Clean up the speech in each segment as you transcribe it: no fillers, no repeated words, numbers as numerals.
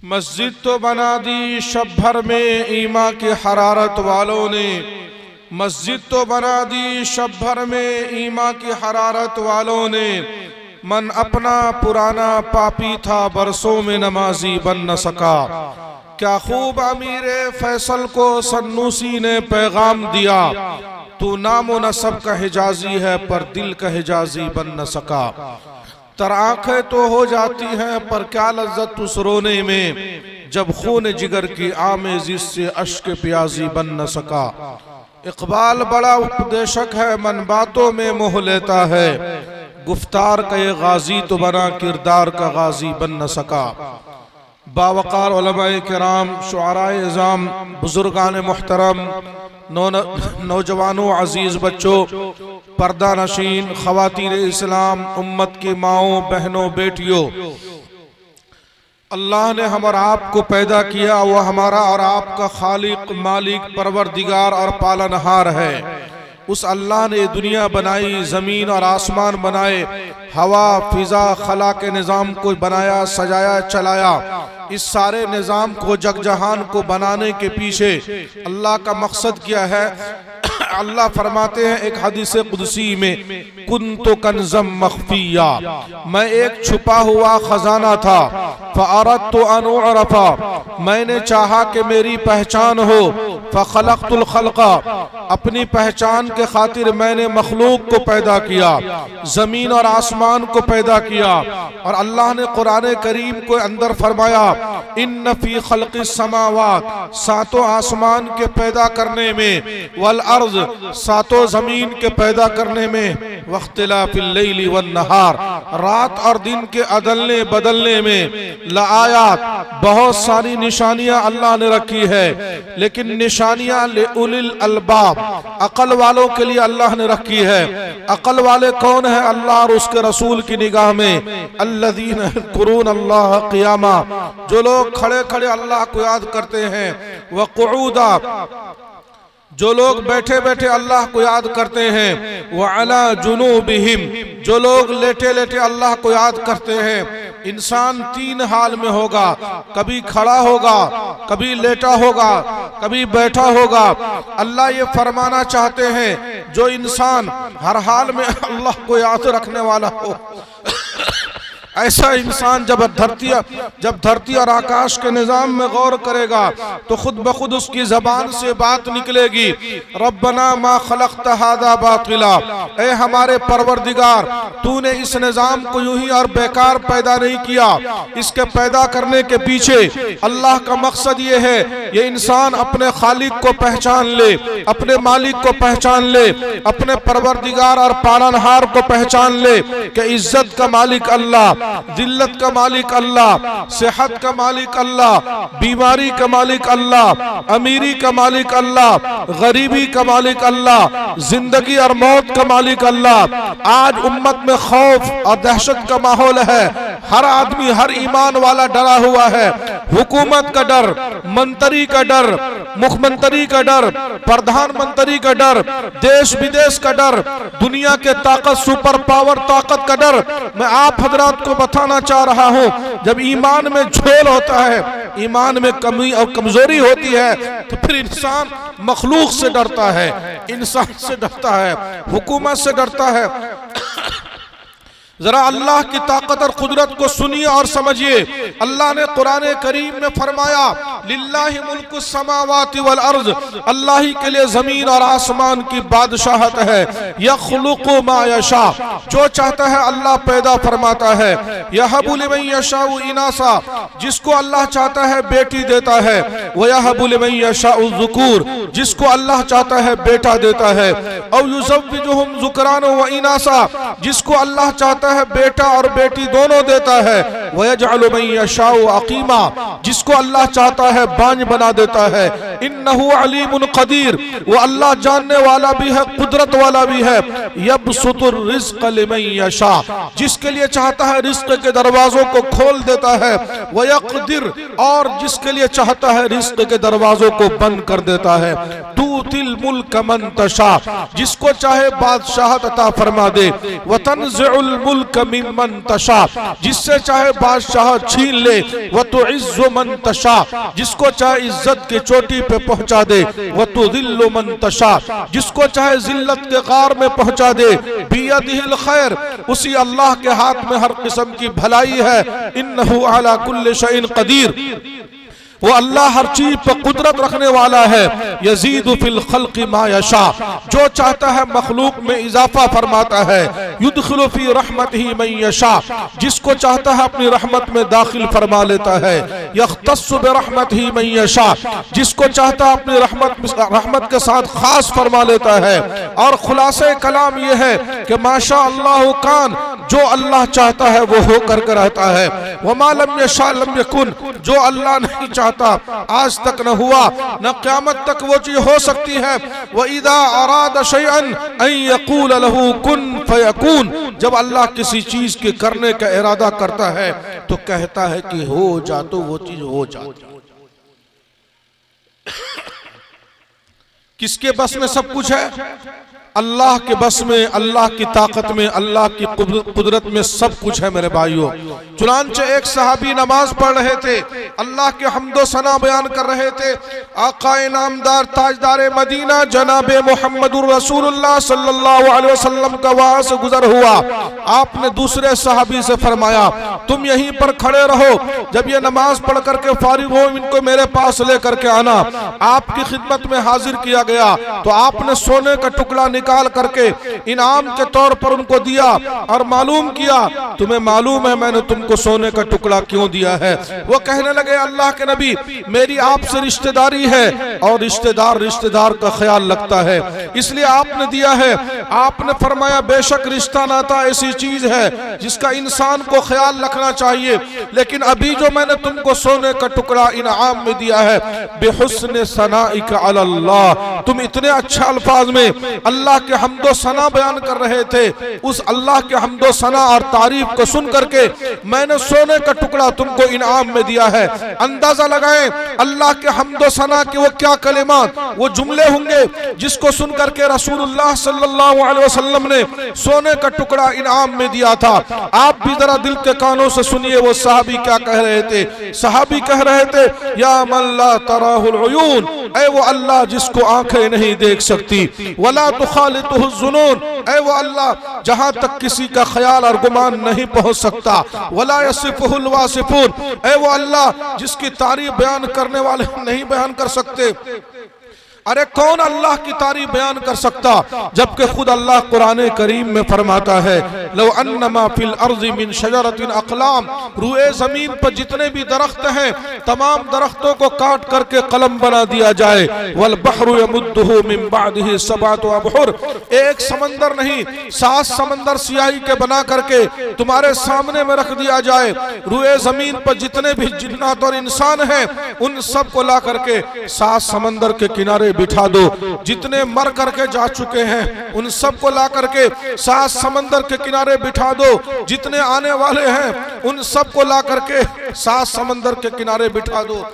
मस्जिद तो बना दी शब भर में ईमा की हरारत वालों ने, मस्जिद तो बना दी शब भर में ईमा की हरारत वालों ने। मन अपना पुराना पापी था बरसों में नमाजी बन न सका। क्या खूब अमीर फैसल को सन्नूसी ने पैगाम दिया, तू नामो नसब का हिजाजी है पर दिल का हिजाजी बन न सका। तर आंखें तो हो जाती हैं पर क्या लज्जत उस रोने में, जब खून जिगर की आमेज़िश से अश्क प्याजी बन न सका। इकबाल बड़ा उपदेशक है, मन बातों में मोह लेता है, गुफ्तार का ये गाजी तो बना किरदार का गाजी बन न सका। बावकार उलमाए किराम, शुआराए इज़ाम, बुजुर्गान मुहतरम, नौजवानों, अजीज बच्चों, पर्दा नशीन, ख़वातीन इस्लाम, उम्मत की माओं, बहनों, बेटियों, अल्लाह ने हम और आपको पैदा किया। वह हमारा और आपका खालिक, मालिक, परवरदिगार और पालनहार है। उस अल्लाह ने दुनिया बनाई, ज़मीन और आसमान बनाए, हवा, फिजा, खला के निज़ाम को बनाया, सजाया, चलाया। इस सारे निज़ाम को, जगजहान को बनाने के पीछे अल्लाह का मकसद क्या है? अल्लाह फरमाते हैं एक हदीस कुदसी में, कुन्तु कंज़म मख्फिया, मैं एक छुपा हुआ खजाना था। फ़अरदतु अन उअरफ़ा, मैंने चाहा कि मेरी पहचान हो। फ़ख़लक़तुल ख़ल्क़ा, अपनी पहचान के खातिर मैंने मखलूक को पैदा किया, जमीन और आसमान को पैदा किया। और अल्लाह ने कुरान करीम को अंदर फरमाया, इन्न फ़ी ख़ल्क़िस समावात, सातों आसमान के पैदा करने में, वल अर्ज़, सातों जमीन के पैदा करने में, वख्तिलाफ़िल लैली वन नहार, रात और दिन के अदलने बदलने में, लआयात, बहुत सारी निशानियां अल्लाह ने रखी है। लेकिन निशानियां लिउलिल अलबाब, अकल वालों के लिए अल्लाह ने रखी है। अकल वाले कौन है? अल्लाह और उसके रसूल की निगाह में, अल्लज़ीना यज़कुरून अल्लाह क़ियामा, जो लोग खड़े खड़े अल्लाह को याद करते हैं, व क़ुऊदा, जो लोग बैठे बैठे अल्लाह को याद करते हैं, व अला जुनूबिहिम, जो लोग लेटे लेटे अल्लाह को याद करते हैं। इंसान तीन हाल में होगा, कभी खड़ा होगा, कभी लेटा होगा, कभी बैठा होगा। अल्लाह ये फरमाना चाहते हैं जो इंसान हर हाल में अल्लाह को याद रखने वाला हो, ऐसा इंसान जब धरती और आकाश के निजाम में गौर करेगा तो खुद ब खुद उसकी जबान से बात निकलेगी, रब्बना मा खलक़्त हाज़ा बातिला, ए हमारे परवरदिगार, तूने इस निजाम को यूं ही और बेकार पैदा नहीं किया। इसके पैदा करने के पीछे अल्लाह का मकसद ये है, ये इंसान अपने खालिक को पहचान ले, अपने मालिक को पहचान ले, अपने परवरदिगार और पालनहार को पहचान ले कि इज्जत का मालिक अल्लाह, जिल्लत का मालिक अल्लाह, सेहत का मालिक अल्लाह, बीमारी का मालिक अल्लाह, अमीरी का मालिक अल्लाह, गरीबी का मालिक अल्लाह, जिंदगी और मौत का मालिक अल्लाह। आज उम्मत में खौफ और दहशत का माहौल है, हर आदमी, हर ईमान वाला डरा हुआ है। हुकूमत का डर, मंत्री का डर, मुख्यमंत्री का डर, प्रधानमंत्री का डर, देश विदेश का डर, दुनिया के ताकत, सुपर पावर ताकत का डर। मैं आप हजरात को बताना चाह रहा हूं, जब ईमान में झोल होता है, ईमान में कमी और कमजोरी होती है, तो फिर इंसान मखलूक से डरता है, इंसान से डरता है, हुकूमत से डरता है। जरा अल्लाह की ताकत और कुदरत को सुनिए और समझिए। अल्लाह ने कुरान करीम में फरमाया, लिल्लाहि मुल्कु समावाति वल अर्ज़, अल्लाह ही के लिए जमीन और आसमान की बादशाहत है। यख़्लुक़ु मा यशा, जो चाहता है अल्लाह पैदा फरमाता है। यहबु लिमन यशाउ इनासा, जिसको अल्लाह चाहता है बेटी देता है। व यहबु लिमन यशाउ ज़ुकूर, जिसको अल्लाह चाहता है बेटा देता है। औ युज़व्विजुहुम ज़ुकरान व इनासा, जिसको अल्लाह चाहता है बेटा और बेटी दोनों देता है। वयजअलु मन यशाउ अकीमा, जिसको अल्लाह चाहता है बांझ बना देता है। इन्नहु अलीमुन कदीर, वो अल्लाह जानने वाला भी है, कुदरत वाला भी है। यबसुतुर रिज़्क़ लिमन यशा, जिसके लिए चाहता है रिज़्क़ के दरवाजों को खोल देता है। वयक़दिर, और जिसके लिए चाहता है रिज़्क़ के दरवाजों को बंद कर देता है। तूतिल मुल्क मन तशा, जिसको चाहे बादशाहत अता फरमा दे, व तंज़िउल मुल्क मिम्मन तशा, जिससे चाहे बादशाहत छीन ले, व तुइज़्ज़ु मन तशा, जिसको चाहे इज्जत की चोटी पे पहुंचा दे, व तुज़िल्लु मन तशा, जिसको चाहे जिल्लत के गार में पहुंचा दे, बियदिहिल खैर, उसी अल्लाह के हाथ में हर किस्म की भलाई है, इन्नहु अला कुल्लि शैइन कदीर, वो अल्लाह हर चीज पर कुदरत रखने वाला है। यजीदु फिल खल्क़ि मा यशा, जो चाहता है मखलूक में इजाफा फरमाता है। युदखिलु फी रहमतिही मन यशा, जिसको चाहता है अपनी रहमत में दाखिल फरमा लेता है। यख्तस्सु बिरहमतिही मन यशा, जिसको चाहता है अपनी रहमत के साथ खास फरमा लेता है। और खुलासे कलाम यह है कि माशा अल्लाह कान, जो अल्लाह चाहता है वो होकर के रहता है। वमा लम यशा लम यकुन, जो अल्लाह नहीं चाहता आज तक न हुआ, न क़यामत तक वो चीज हो सकती है। व इदा अराद शैअन अन यक़ूल लहू कुन फयकून, जब अल्लाह किसी चीज के करने का इरादा करता है तो कहता है कि हो जा, तो वो चीज हो जाती। किसके बस में सब कुछ है? अल्लाह के बस में, अल्लाह की ताकत में, अल्लाह की कुदरत में सब कुछ है मेरे भाइयों। चुनांचे एक सहाबी नमाज पढ़ रहे थे, अल्लाह के हम्दो सना बयान कर रहे थे। आकाए नामदार ताजदार मदीना जनाबे मुहम्मदुर रसूलुल्लाह सल्लल्लाहु अलैहि वसल्लम का वहां से गुजर हुआ। आपने दूसरे सहाबी से फरमाया, तुम यहीं पर खड़े रहो, जब ये नमाज पढ़ करके फारिग हो इनको मेरे पास लेकर के आना। आपकी खिदमत में हाजिर किया गया तो आपने सोने का टुकड़ा निकाल करके इनाम के तौर पर उनको दिया और मालूम किया, तुम्हें मालूम है मैंने तुमको सोने का टुकड़ा क्यों दिया है? वो कहने लगे, अल्लाह के नबी, मेरी आपसे रिश्तेदारी है और रिश्तेदार रिश्तेदार का ख्याल लगता है, इसलिए आपने दिया है। आपने फरमाया, बेशक रिश्ता नाता ऐसी चीज है जिसका इंसान को ख्याल रखना चाहिए, लेकिन अभी जो मैंने तुमको सोने का टुकड़ा इनाम में दिया है, बेहुस्न सनाइक अल्लाह, तुम इतने अच्छा अल्फाज में अल्लाह के हम्दो सना बयान कर रहे थे। उस अल्लाह के हम्दो सना और तारीफ को सुन करके मैंने सोने का टुकड़ा तुमको इनाम में दिया है। अंदाजा लगाएं अल्लाह के हम्दो सना के वो क्या कलिमात, वो जुमले होंगे जिसको सुन करके रसूलुल्लाह सल्लल्लाहु अलैहि वसल्लम ने सोने का टुकड़ा इनाम में दिया था। आप भी जरा दिल के कानों से सुनिए वो सहाबी क्या कह रहे थे। सहाबी कह रहे थे, या मन ला तराहुल उयून, ऐ वो अल्लाह जिसको आंखें नहीं देख सकती, वला तुखालितुहु जुनून, ऐ वो अल्लाह जहां तक किसी का ख्याल और गुमान नहीं पहुंच सकता, वला यसिफुहुल वासिफून, ऐ वो अल्लाह जिसकी तारीफ बयान करने वाले नहीं बयान कर सकते। अरे कौन अल्लाह की तारीफ बयान कर सकता, जबकि खुद अल्लाह कुरान करीम में फरमाता है, लो अन्नमा फिल अर्ज़ि मिन शजरतिन अक़लाम, रूए जमीन पर जितने भी दरख्त हैं तमाम दरख्तों को काट करके कलम बना दिया जाए। वल बहरु यमुद्दुहु मिन बादिही सबअतु अबहुर, एक समंदर नहीं 7 समंदर सियाही के बना करके तुम्हारे सामने में रख दिया जाए। रूए जमीन पर जितने भी जिन्नात और इंसान हैं उन सब को ला करके 7 समंदर के किनारे बिठा दो। जितने मर करके जा चुके हैं उन सबको ला करके 7 समंदर के किनारे बिठा दो। जितने आने वाले हैं उन सबको ला करके 7 समंदर के किनारे बिठा दो।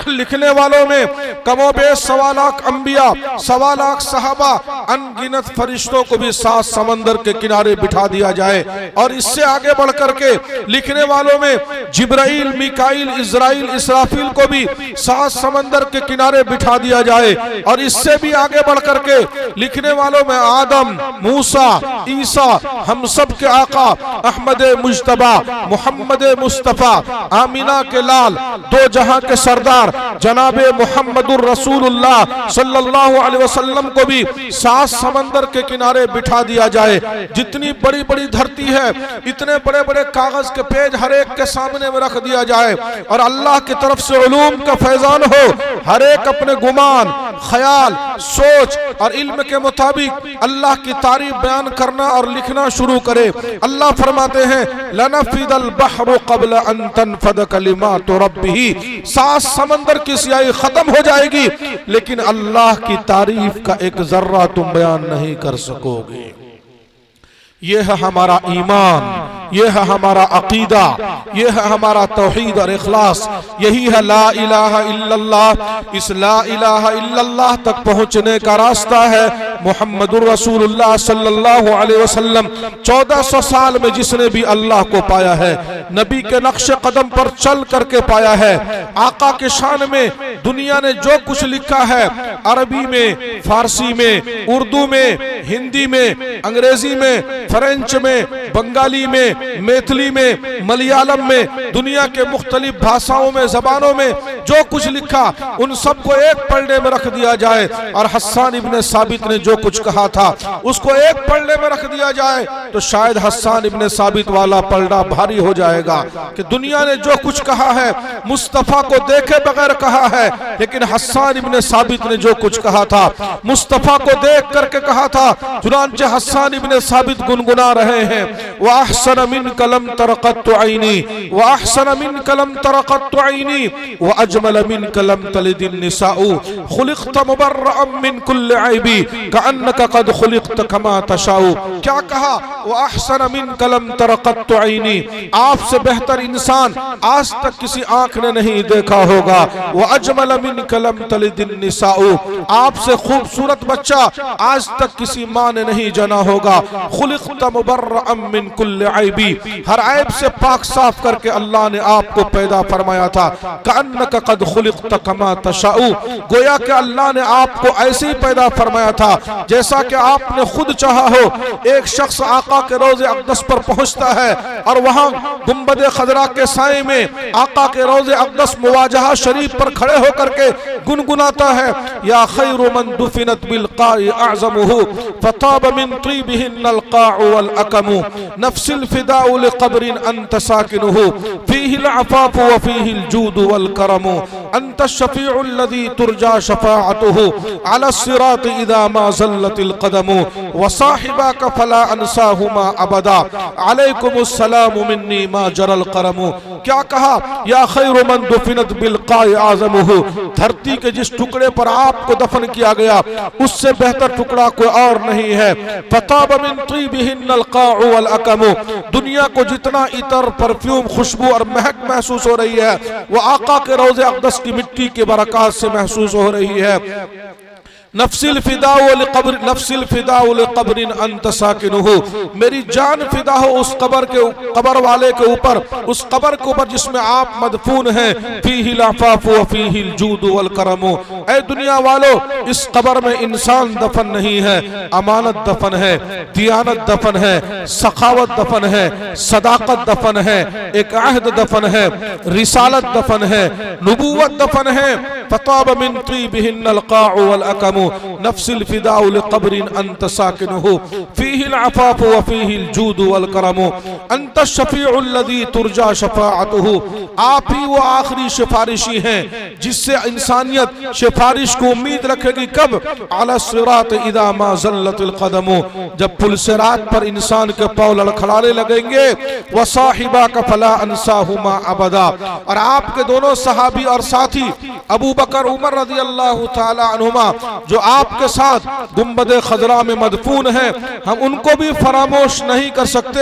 लिखने वालों में कमोबेश 1.25 लाख अंबिया, 1.25 लाख सहाबा, अनगिनत फरिश्तों को भी 7 समंदर के किनारे बिठा दिया जाए। और इससे आगे बढ़ करके लिखने वालों में जिब्राइल, मिकाइल, इज़राइल, इसराफिल को भी 7 समंदर के किनारे बिठा दिया जाए। और इससे भी आगे बढ़ करके लिखने वालों में आदम, मूसा, ईसा, हम सब के आका अहमद मुज्तबा, मोहम्मद मुस्तफा, आमीना के लाल, दो जहां के सरदार जनाबे मुहम्मदुर रसूलुल्लाह सल्लल्लाहु अलैहि वसल्लम को भी 7 समंदर के किनारे बिठा दिया जाए। जितनी बड़ी बड़ी धरती है इतने बड़े बड़े कागज के पेज हर एक के सामने में रख दिया जाए और अल्लाह की तरफ से उलूम का फैजान हो। हर एक अपने गुमान, ख्याल, सोच और इल्म के मुताबिक अल्लाह की तारीफ बयान करना और लिखना शुरू करे। अल्लाह फरमाते हैं, लनफिदल बहरु क़ब्ल अन तनफद कलिमातु रब्बिही, 7 समंदर की स्याही खत्म हो जाएगी लेकिन अल्लाह की तारीफ का एक जर्रा तुम बयान नहीं कर सकोगे। यह है हमारा ईमान, ये है हमारा अकीदा, ये है हमारा तौहीद और इखलास, यही है ला इलाहा इल्लल्लाह। इस ला इलाहा इल्लल्लाह तक पहुंचने का रास्ता है मुहम्मदुर रसूलुल्लाह सल्लल्लाहु अलैहि वसल्लम। 1400 साल में जिसने भी अल्लाह को पाया है, नबी के नक्शे कदम पर चल करके पाया है। आका के शान में दुनिया ने जो कुछ लिखा है, अरबी में, फारसी में, उर्दू में, हिंदी में, अंग्रेजी में, फ्रेंच में, बंगाली में, मैथिली में, मलयालम में, दुनिया के मुख्तलिफ भाषाओं में, जबानों में जो कुछ लिखा, उन सबको एक पलड़े में रख दिया जाए और हस्सान इब्ने साबित ने जो कुछ कहा था उसको एक पलड़े में रख दिया जाए तो शायद हस्सान इब्ने साबित वाला पलड़ा भारी हो जाएगा कि दुनिया ने जो कुछ कहा है मुस्तफा को देखे बगैर कहा है, लेकिन हस्सान इब्ने साबित ने जो कुछ कहा था मुस्तफा को देख करके कहा था। चुनांचे हस्सान इब्ने साबित गुनगुना रहे हैं, व अहसन मिन कलम तरक़त ऐनी, व अहसन मिन कलम तरक़त ऐनी, व अजमल मिन कलम तलिदिन निसाउ, खुलिक़त मुबर्रअम मिन कुल्लि ऐबी कअन्नका क़द खुलिक़त कमा तशाउ। क्या कहा? व अहसन मिन कलम तरक़त ऐनी, आपसे बेहतर इंसान आज तक किसी आंख ने नहीं देखा होगा। व अजमल मिन कलम तलिदिन निसाउ, आपसे खूबसूरत बच्चा आज तक किसी माँ ने नहीं जना होगा। खुलिक़त मुबर्रअम मिन कुल्लि ऐबी, हर ऐब से पाक साफ करके अल्लाह ने आपको पैदा फरमाया था। कअन्नका क़द खुलिक़त कमा तशाउ, गोया कि अल्लाह ने आपको ऐसे ही पैदा फरमाया था जैसा कि आपने खुद चाहा हो। एक शख्स आका के रोज़े अक़दस पर पहुंचता है और वहां गुंबद खजरा के साए में आका के रोज़े अक़दस मुवाजहा शरीफ पर खड़े होकर के गुनगुनाता है, या खैरु मन दुफिनत बिल क़ाइ अअज़मुहु फताब मिन तीबिहिन्नल क़ाउ वल अकमु, नफ्सिल फ़िदाउ लिक़ब्रिन अंत साकिनुहु फ़ीहिल अफ़ाफ़ु व फ़ीहिल जूदु वल करमु, अंत शफ़ीउल लज़ी तुरजा शफ़ाअतुहु अला सिरात इज़ा मा ज़ल्लतिल क़दमु, व साहिबाका फ़ला अनसाहुमा अबदा अलैकुमुस सलामु मिन्नी मा जरल करमु। क्या कहा? या खैरु मन दुफिनत बिल क़ाइ अअज़मुहु, धरती के जिस टुकड़े पर आपको दफन किया गया उससे बेहतर टुकड़ा कोई और नहीं है। फताब मिन तीबिहिन्नल क़ाउ वल अकमु, दुनिया को जितना इतर, परफ्यूम, खुशबू और महक महसूस हो रही है वो आका के रोज़े अक़दस की मिट्टी के बरक़ात से महसूस हो रही है। नफ्सिल फ़िदाउ लिक़ब्र, नफ्सिल फ़िदाउ लिक़ब्रिन अंत साकिनुहु, मेरी जान फिदा हो उस कब्र वाले के ऊपर, उस कब्र के ऊपर जिसमें आप मदफून हैं। फ़ीहिल अफ़ाफ़ु व फ़ीहिल जूदु वल करमु, ऐ दुनिया वालों, इस कब्र में इंसान दफन नहीं है, अमानत दफन है, दियानत दफन है, सखावत दफन है, सदाकत दफन है, एक अहद दफन है, रिसालत दफन है, नबूवत दफन है। फताब मिन तीबिहिन्नल क़ाउ वल अकमु, नफ्सिल फ़िदाउ लिक़ब्रिन अंत साकिनुहु फ़ीहिल अफ़ाफ़ु व फ़ीहिल जूदु वल करमु, अंत शफ़ीउल लज़ी तुरजा शफ़ाअतुहु, आप ही वो आखिरी सिफारिशी हैं जिससे इंसानियत सिफारिश को उम्मीद रखेगी। कब? अला सिरात इज़ा मा ज़ल्लतिल क़दमु, जब पुल सिरात पर इंसान के पाँव लड़खड़ाने लगेंगे। व साहिबाका फ़ला अनसाहुमा अबदा, और आपके दोनों सहाबी और साथी अबू बकर उमर रज़ियल्लाहु ताला अन्हुमा जो आपके साथ गुंबद खजरा में मदफून हैं, हम उनको भी फरामोश नहीं कर सकते।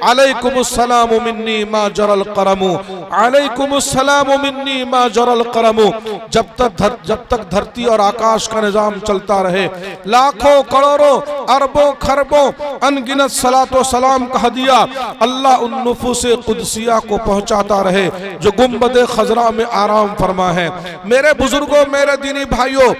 अलैकुमुस्सलामु मिन्नी मा जरल करमु, अलैकुमुस्सलामु मिन्नी मा जरल करमु, जब तक धरती और आकाश का निजाम चलता रहे, लाखों करोड़ों अरबों खरबों अनगिनत सलातो सलाम का हदिया अल्लाह उन नुफूसे कुदसिया को पहुंचाता रहे जो गुंबद खजरा में आराम फरमा है। मेरे बुजुर्गों, मेरे दीनी भाइयों,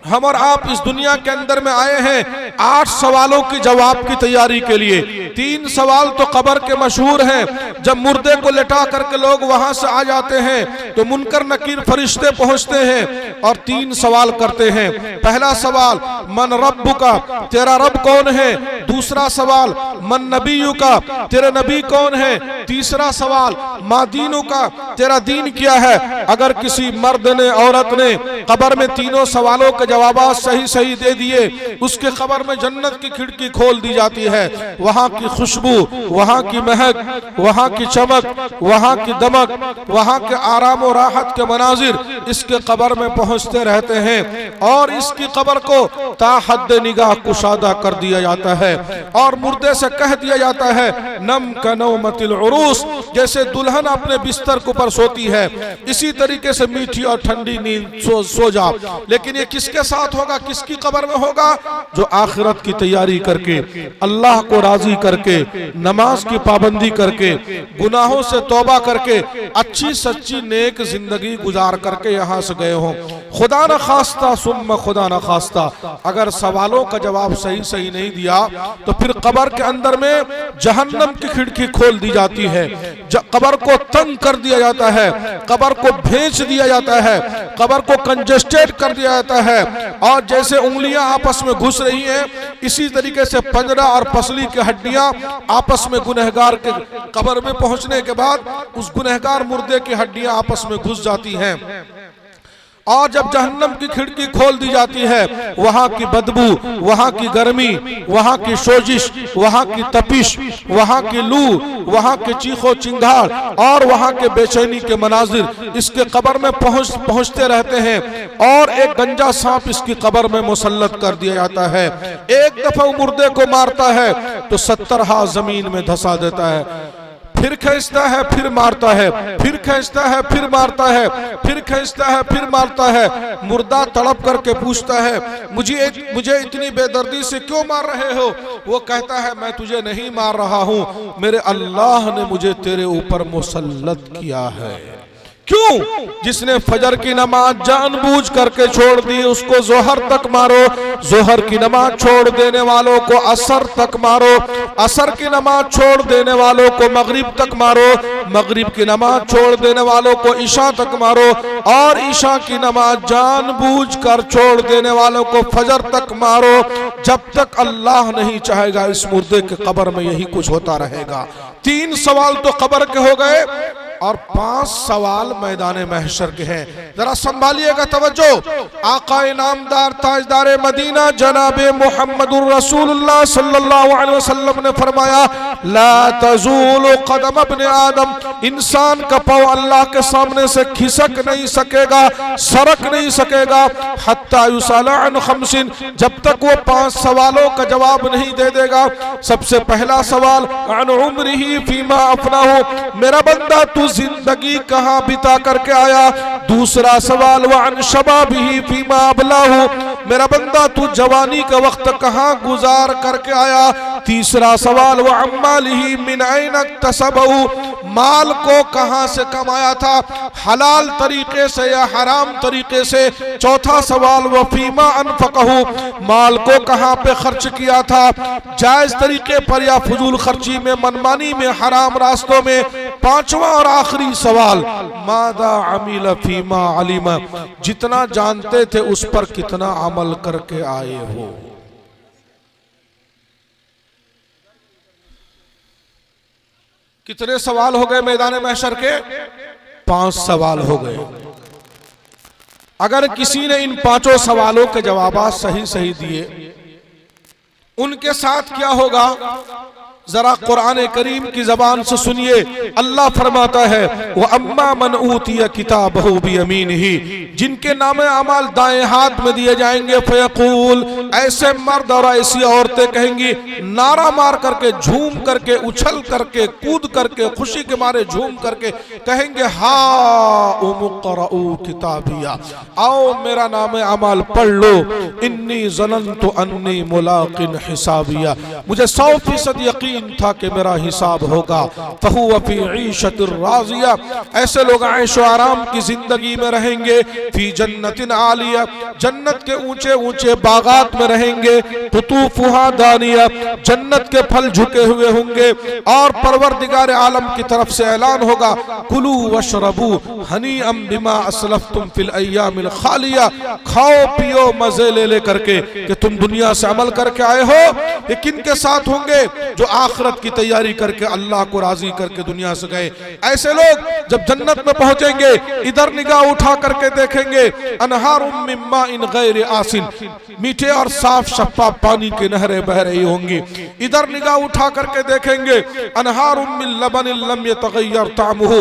हम और आप इस दुनिया के अंदर में आए हैं 8 सवालों की जवाब की तैयारी के लिए। 3 सवाल तो कब्र के मशहूर हैं, जब मुर्दे को लेटा करके लोग वहां से आ जाते हैं तो मुनकर नकीर फरिश्ते पहुंचते हैं और 3 सवाल करते हैं। पहला सवाल, मन रब्बुका, तेरा रब कौन है? दूसरा सवाल, मन नबीयुका, तेरे नबी कौन है? तीसरा सवाल, मा दीनुका, तेरा दीन क्या है? अगर किसी मर्द ने, औरत ने कब्र में तीनों सवालों के जवाब सही सही दे दिए, उसके कब्र में जन्नत की खिड़की खोल दी जाती है। वहां की खुशबू, वहां की महक, वहां की चमक, वहां की दमक, वहां के आराम और राहत के मनाजिर इसके कब्र में पहुंचते रहते हैं और इसकी कब्र को ताहद निगाह कुशादा कर दिया जाता है और मुर्दे से कह दिया जाता है नम कनौमतिल उरूस, जैसे दुल्हन अपने बिस्तर के ऊपर सोती है इसी तरीके से मीठी और ठंडी नींद सो जा। लेकिन ये किसके साथ होगा, किसकी कब्र में होगा? जो आखिरत की तैयारी करके, अल्लाह को राजी करके, नमाज की पाबंदी करके, गुनाहों से तौबा करके, अच्छी सच्ची नेक जिंदगी गुजार करके यहाँ से गए हों। खुदा न खास्ता सुम्मा खुदा न खास्ता अगर सवालों का जवाब सही सही नहीं दिया तो फिर कब्र के अंदर में जहन्नम की खिड़की खोल दी जाती है, कब्र को तंग कर दिया जाता है, कब्र को भेज दिया जाता है, कब्र को कंजेस्टेड कर दिया जाता है और जैसे उंगलियां आपस में घुस रही हैं इसी तरीके से पंजरा और पसली की हड्डियां आपस में गुनहगार के कब्र में पहुंचने के बाद उस गुनहगार मुर्दे की हड्डियां आपस में घुस जाती हैं और जब जहन्नम की खिड़की खोल दी जाती है वहां की बदबू, वहां की गर्मी, वहां की सोजिश, वहां की तपिश, वहां की लू, वहां के चीखो चिंगाड़ और वहां के बेचैनी के मनाजिर इसके कब्र में पहुंचते रहते हैं और एक गंजा सांप इसकी कब्र में मुसल्लत कर दिया जाता है। एक दफा मुर्दे को मारता है तो 70 हाथ जमीन में धंसा देता है, फिर खींचता है, फिर मारता है, फिर खींचता है, फिर मारता है, फिर खींचता है, फिर मारता है। मुर्दा तड़प करके पूछता है मुझे इतनी बेदर्दी से क्यों मार रहे हो? वो कहता है मैं तुझे नहीं मार रहा हूं, मेरे अल्लाह ने मुझे तेरे ऊपर मुसल्लत किया है। क्यों? जिसने फजर की नमाज जानबूझ करके छोड़ दी उसको जोहर तक मारो, जोहर की नमाज छोड़ देने वालों को असर तक मारो, असर की नमाज छोड़ देने वालों को मगरिब तक मारो, मगरिब की नमाज छोड़ देने वालों को ईशा तक मारो और ईशा की नमाज जानबूझ कर छोड़ देने वालों को फजर तक मारो। जब तक अल्लाह नहीं चाहेगा इस मुर्दे के कब्र में यही कुछ होता रहेगा। 3 सवाल तो कब्र के हो गए और 5 सवाल मैदान महशर के हैं। जरा संभालिएगा तवज्जो। आकाए नामदार ताजदार मदीना जनाबे मुहम्मदुर रसूलुल्लाह सल्लल्लाहु अलैहि वसल्लम ने फरमाया ला तज़ूलु कदम इब्न आदम, इंसान का पांव अल्लाह के सामने से खिसक नहीं सकेगा, सरक नहीं सकेगा हत्ता युसअला अन खमसिन, जब तक वो 5 सवालों का जवाब नहीं दे देगा। सबसे पहला सवाल अन उम्रिही फीमा अफनाहु, मेरा बंदा तू जिंदगी कहां बिता करके आया। दूसरा सवाल वअन शबाबिही फीमा अबलाहु, मेरा बंदा तू जवानी का वक्त कहां गुजार करके आया। तीसरा सवाल वअम्मालिही मिन ऐन इक्तसबहु, माल को कहां से कमाया था, हलाल तरीके से या हराम तरीके से। चौथा सवाल वफीमा अनफकहु, माल को कहां पे खर्च किया था, जायज तरीके पर या फजूल खर्ची में, मनमानी में, हराम रास्तों में। पांचवा और आखिरी सवाल मादा अमिल फीमा अलिमा, जितना जानते थे उस पर कितना अमल करके आए हो। कितने सवाल हो गए मैदान महशर के? 5 सवाल हो गए। अगर किसी ने इन 5 सवालों के जवाब सही सही दिए, उनके साथ क्या होगा जरा कुरान करीम की जबान से सुनिए। अल्लाह फरमाता है वो अम्मा मन ऊतिया किताबहु बियमीनिही, जिनके नामे अमाल दाएं हाथ में दिए जाएंगे फयकूल, ऐसे मर्द और ऐसी औरतें कहेंगी नारा मार करके, झूम करके, उछल करके, कूद करके, खुशी के मारे झूम करके कहेंगे हा उमुक़रऊ किताबिया, आओ मेरा नामे अमाल पढ़ लो। इन्नी ज़ननतु अन्नी मुलाक़िन हिसाबिया, मुझे 100% यकीन था कि मेरा हिसाब होगा। फहुव फी ईशतिर राज़िया, ऐसे लोग ऐशो आराम की जिंदगी में रहेंगे। फी जन्नतिन आलिया, जन्नत के ऊंचे ऊंचे बागात में रहेंगे। कुतूफुहा दानिया, जन्नत के फल झुके हुए होंगे और परवरदिगार आलम की तरफ से ऐलान होगा कुलू वशरबू हनीअम बिमा असलफ्तुम फिल अय्यामिल खालिया, खाओ पियो मजे ले ले करके कि तुम दुनिया से अमल करके आए हो। ये किन के साथ होंगे? जो आखिरत की तैयारी करके अल्लाह को राजी करके दुनिया से गए। ऐसे लोग जब जन्नत में पहुंचेंगे इधर निगाह उठा करके देखेंगे अनहारुम मिन माइन गैर आसिन, मीठे और साफ शफाफ पानी की नहरें बह रही होंगी। इधर निगाह उठा करके देखेंगे अनहारुम मिन लबनिन लम यतगय्यर तामुहु,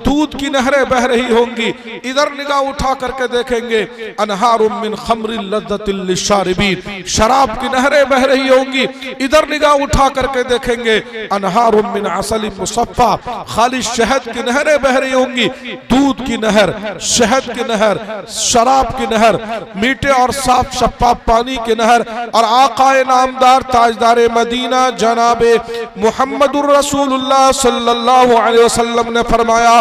दूध की नहरें बह रही होंगी। इधर निगाह उठा करके देखेंगे अनहारुम मिन खम्रिन लज़्ज़तिन लिश्शारिबीन, शराब की नहरें बह रही होंगी। इधर निगाह उठा करके देखेंगे अनहारुम मिन असलिन मुसफ़्फ़ा, खालिस शहद की नहरें बह रही होंगी। दूध की नहर, शहद की नहर, शराब की नहर, मीठे और साफ शफाफ पानी की नहर। और आकाए नामदार ताजदार मदीना जनाबे मुहम्मदुर रसूलुल्लाह सल्लल्लाहु अलैहि वसल्लम ने फरमाया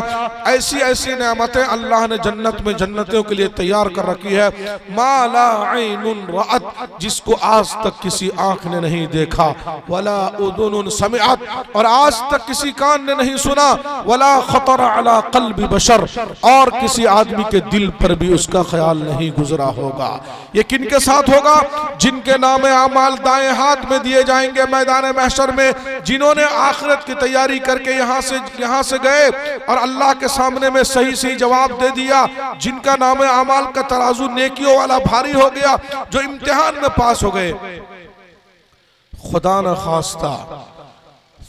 ऐसी ऐसी नेमतें अल्लाह ने जन्नत में जन्नतियों के लिए तैयार कर रखी है। मा ला ऐनुन रअत, जिसको आज तक किसी आंख ने नहीं देखा, वला उदुनुन समिअत, और आज तक किसी कान ने नहीं सुना, वला खतर अला क़ल्बि बशर, और किसी आदमी के दिल पर भी उसका ख्याल नहीं गुजरा होगा। ये किनके साथ होगा? जिनके नामे आमाल दाएं हाथ में दिए जाएंगे मैदान महशर में, जिन्होंने आखिरत की तैयारी करके यहाँ से गए और अल्लाह के सामने में सही सही जवाब दे दिया, जिनका नामे आमाल का तराजू नेकियों वाला भारी हो गया, जो इम्तिहान में पास हो गए। खुदा न खास्ता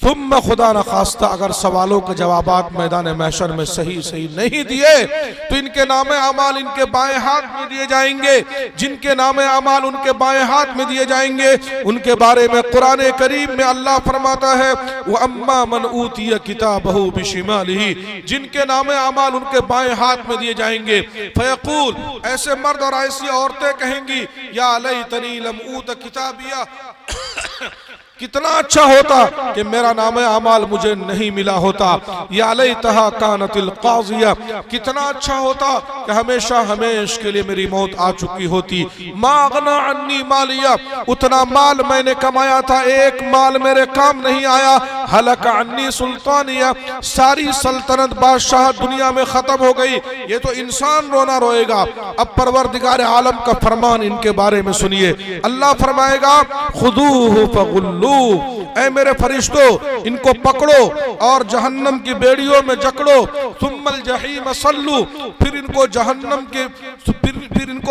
तुम खुदा न खास्ता अगर सवालों के जवाबात मैदान महशर में सही सही नहीं दिए तो इनके नामे अमाल इनके बाएं हाथ में दिए जाएंगे। जिनके नामे अमाल उनके बाएं हाथ में दिए जाएंगे, उनके बारे में कुरान करीम में अल्लाह फरमाता है वो अम्मा मन ऊतिया किताबहु बिशिमालिही, जिनके नामे अमाल उनके बाएं हाथ में दिए जाएंगे। फयकूल, ऐसे मर्द और ऐसी औरतें कहेंगी या लैतनी लम ऊत किताबिया, कितना अच्छा होता कि मेरा नाम अमाल मुझे नहीं मिला होता। या लैतहा कानतिल काज़िया, कितना अच्छा होता कि हमेशा हमेश के लिए मेरी मौत आ चुकी होती। मा अगना अन्नी मालिया, उतना माल मैंने कमाया था एक माल मेरे काम नहीं आया। हलक अन्नी सुल्तानिया, सारी सल्तनत बादशाह दुनिया में खत्म हो गई। ये तो इंसान रोना रोएगा। अब परवरदिगार आलम का फरमान इनके बारे में सुनिए। अल्लाह फरमाएगा खुदूहु फगुल्लू, ऐ मेरे फरिश्तों इनको पकड़ो और जहन्नम की बेड़ियों में जकड़ो। सुम्मल जहीम सल्लू, फिर इनको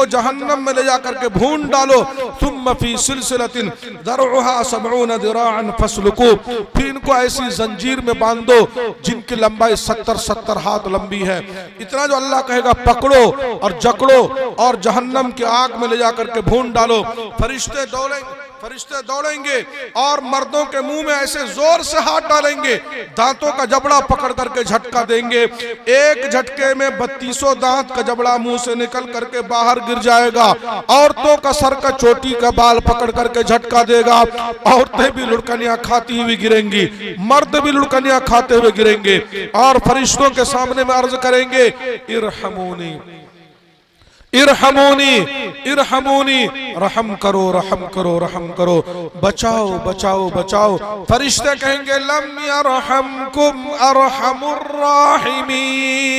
जहन्नम में ले जाकर के भून डालो। सुम्म फी सिलसिलतिन दरउहा सबऊन दिराअन फस्लुकू, फिर इनको ऐसी जंजीर में बांध दो जिनकी लंबाई 70 हाथ लंबी है। इतना जो अल्लाह कहेगा पकड़ो और जकड़ो और जहन्नम की आग में ले जाकर के भून डालो। फरिश्ते दौड़ेंगे और मर्दों के मुंह में ऐसे जोर से हाथ डालेंगे, दांतों का जबड़ा पकड़ करके झटका देंगे। एक झटके में 32 दांत का जबड़ा मुंह से निकल करके बाहर गिर जाएगा। औरतों का सर का चोटी का बाल पकड़ करके झटका देगा। औरतें भी लुढ़कनियां खाती हुई गिरेंगी, मर्द भी लुढ़कनियां खाते हुए गिरेंगे और फरिश्तों के सामने में अर्ज करेंगे इरहमूनी इरहमूनी इरहमूनी, रहम करो रहम करो रहम करो, बचाओ बचाओ बचाओ। फरिश्ते कहेंगे लम यरहमकुम अरहमुर राहिमीन,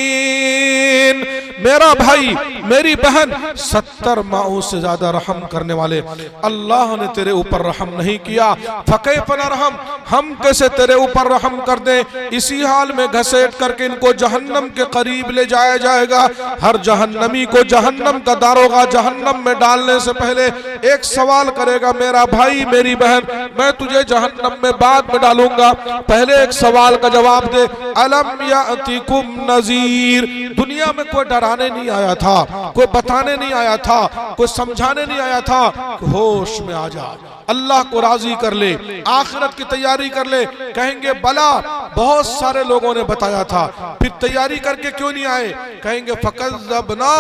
मेरा भाई मेरी बहन 70 माओं से ज्यादा रहम करने वाले अल्लाह ने तेरे ऊपर रहम नहीं किया। फकैफ नरहम, हम कैसे तेरे ऊपर रहम कर दें। इसी हाल में घसीट करके इनको जहन्नम के करीब ले जाया जाएगा। हर जहन्नमी को जहन्नम का दारोगा जहन्नम में डालने से पहले एक सवाल करेगा, मेरा भाई मेरी बहन मैं तुझे जहन्नम में बाद में डालूंगा, पहले एक सवाल का जवाब दे। अलम यातिकुम नज़ीर, दुनिया में कोई डराने नहीं आया था, कोई बताने नहीं आया था, कोई समझाने नहीं आया था। होश में आ जा, अल्लाह को राजी कर ले, आखिरत की तैयारी कर ले। कहेंगे बला, बहुत सारे लोगों ने बताया था, फिर तैयारी करके क्यों नहीं आए। कहेंगे फकज़्ज़बना,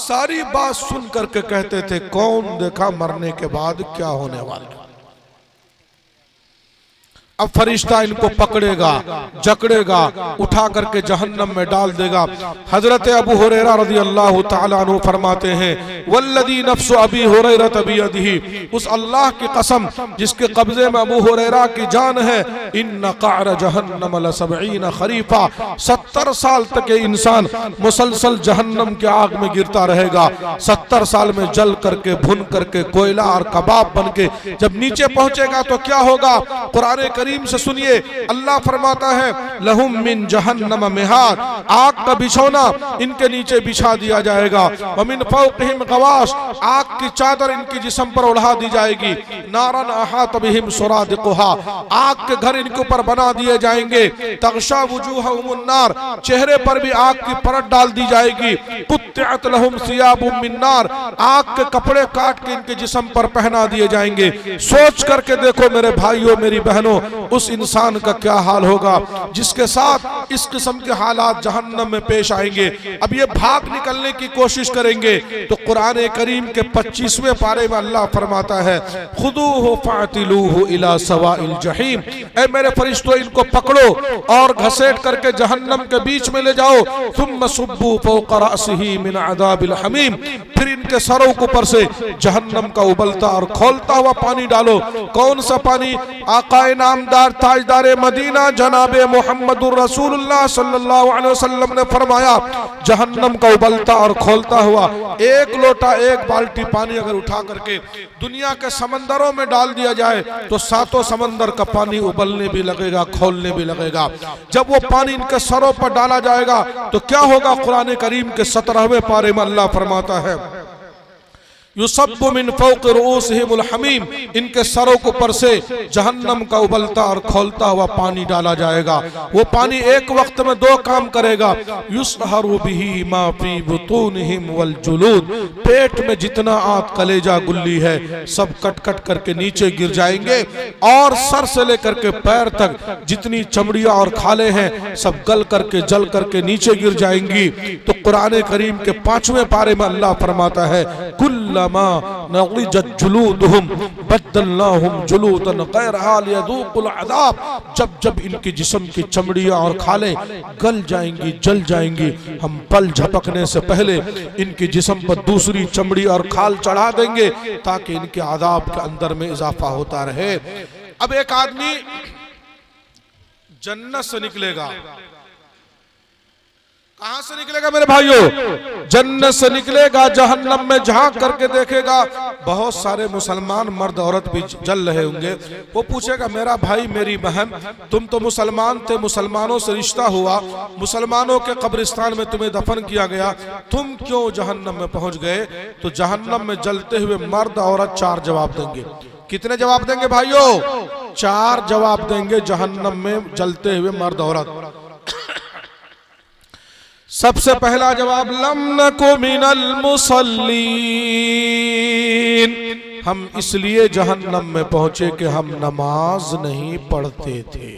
सारी बात सुन करके कहते थे कौन देखा मरने के बाद क्या होने वाला। अब फरिश्ता इनको पकड़ेगा जकड़ेगा उठा करके जहन्नम में डाल देगा। हजरत अबू हुरैरा रज़ी अल्लाह तआला अन्हु फरमाते हैं वल्लज़ी नफ्सु अबी हुरैरा बियदिही, उस अल्लाह की कसम जिसके कब्जे में अबू हुरैरा की जान है, इन्न क़अर जहन्नम लसबईन खरीफा, 70 साल तक ये इंसान मुसलसल जहन्नम के आग में गिरता रहेगा। 70 साल में जल करके भुन करके कोयला और कबाब बन के जब नीचे पहुंचेगा तो क्या होगा। कुरान करीम से सुनिए, अल्लाह फरमाता है लहुम मिन जहन्नम मिहाद, आग का बिछौना इनके नीचे बिछा दिया जाएगा, व मिन फौक़िहिम गवाश, आग की चादर इनकी जिस्म पर उड़ा दी जाएगी, नारन अहात बिहिम सुरादिकुहा, आग के घर इनके ऊपर बना दिए जाएंगे, तग़शा वुजूहहुमुन नार, चेहरे पर भी आग की परत डाल दी जाएगी, कुत्तिअत लहुम सियाबुम मिन नार, आग के कपड़े काट के इनके जिस्म पर पहना दिए जाएंगे। सोच करके देखो मेरे भाइयों मेरी बहनों, उस इंसान का क्या हाल होगा जिसके साथ इस किस्म के हालात जहन्नम में पेश आएंगे। अब ये भाग निकलने की कोशिश करेंगे तो कुरान करीम के 25वें पारे में अल्लाह फरमाता है खुदूहु फ़अतिलूहु इला सवाइल जहीम, ऐ मेरे फरिश्तों इनको पकड़ो और घसीट करके जहन्नम के बीच में ले जाओ, सुम्मा सुब्बू फ़ौक़ रअसिही मिन अज़ाबिल हमीम, फिर इनके सरों के ऊपर से जहन्नम का उबलता और खौलता हुआ पानी डालो। कौन सा पानी? आकाए नामदार ताजदार मदीना जनाबे मुहम्मदुर रसूलुल्लाह सल्लल्लाहु अलैहि वसल्लम ने फरमाया जहन्नम का उबलता और खौलता हुआ एक लोटा एक बाल्टी पानी अगर उठा करके दुनिया के समंदरों में डाल दिया जाए तो सातों समंदर का पानी उबलने भी लगेगा, खौलने भी लगेगा। जब वो पानी इनके सरों पर डाला जाएगा तो क्या होगा? कुरान करीम के 17वें पारे में अल्लाह फरमाता है युसब्बु मिन फ़ौक़ रुऊसिहिमुल हमीम, इनके सरों के ऊपर से जहन्नम का उबलता और खौलता हुआ पानी डाला जाएगा। वो पानी एक वक्त में दो काम करेगा, युसहरु बिही मा फी बुतूनिहिम वल जुलूद, पेट में जितना आत कलेजा गुल्ली है सब कट कट करके नीचे गिर जाएंगे और सर से लेकर के पैर तक जितनी चमड़ियां और खाले हैं सब गल करके जल करके नीचे गिर जाएंगी। तो कुरान करीम के 5वें पारे में अल्लाह फरमाता है कुल्लमा नग़िजत जुलूदुहुम बद्दलनाहुम जुलूदन ग़ैरहा लियज़ूक़ुल अज़ाब, जब जब इनकी जिस्म की चमड़ियां और खालें गल जाएंगी जल जाएंगी, हम पल झपकने से पहले इनकी जिस्म पर दूसरी चमड़ी और खाल चढ़ा देंगे ताकि इनके आज़ाब के अंदर में इजाफा होता रहे। अब एक आदमी जन्नत से निकलेगा, कहां से निकलेगा मेरे भाइयों? जन्नत से निकलेगा, जहन्नम में झांक करके देखेगा बहुत सारे मुसलमान मर्द औरत भी जल रहे होंगे। वो पूछेगा मेरा भाई मेरी बहन तुम तो मुसलमान थे, मुसलमानों से रिश्ता हुआ, मुसलमानों के कब्रिस्तान में तुम्हें दफन किया गया, तुम क्यों जहन्नम में पहुंच गए? तो जहन्नम में जलते हुए मर्द औरत 4 जवाब देंगे। कितने जवाब देंगे भाइयों? 4 जवाब देंगे जहन्नम में जलते हुए मर्द औरत। सबसे पहला जवाब लम नकु मिनल मुसल्लीन, हम इसलिए जहन्नम में पहुंचे कि हम नमाज नहीं पढ़ते थे।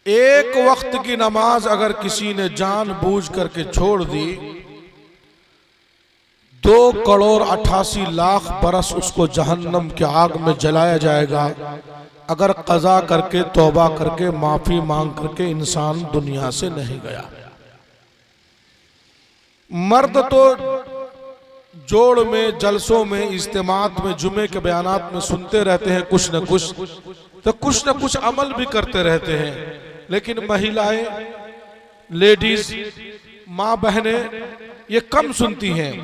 एक वक्त की नमाज अगर किसी ने जानबूझ करके छोड़ दी 2 करोड़ 88 लाख बरस उसको जहन्नम के आग में जलाया जाएगा अगर कज़ा करके तौबा करके माफी मांग करके इंसान दुनिया से नहीं गया। मर्द तो जोड़ में जलसों में इज्तिमात में जुमे के बयानात में सुनते रहते हैं कुछ न कुछ अमल भी करते रहते हैं, लेकिन महिलाएं लेडीज माँ बहनें ये कम सुनती हैं।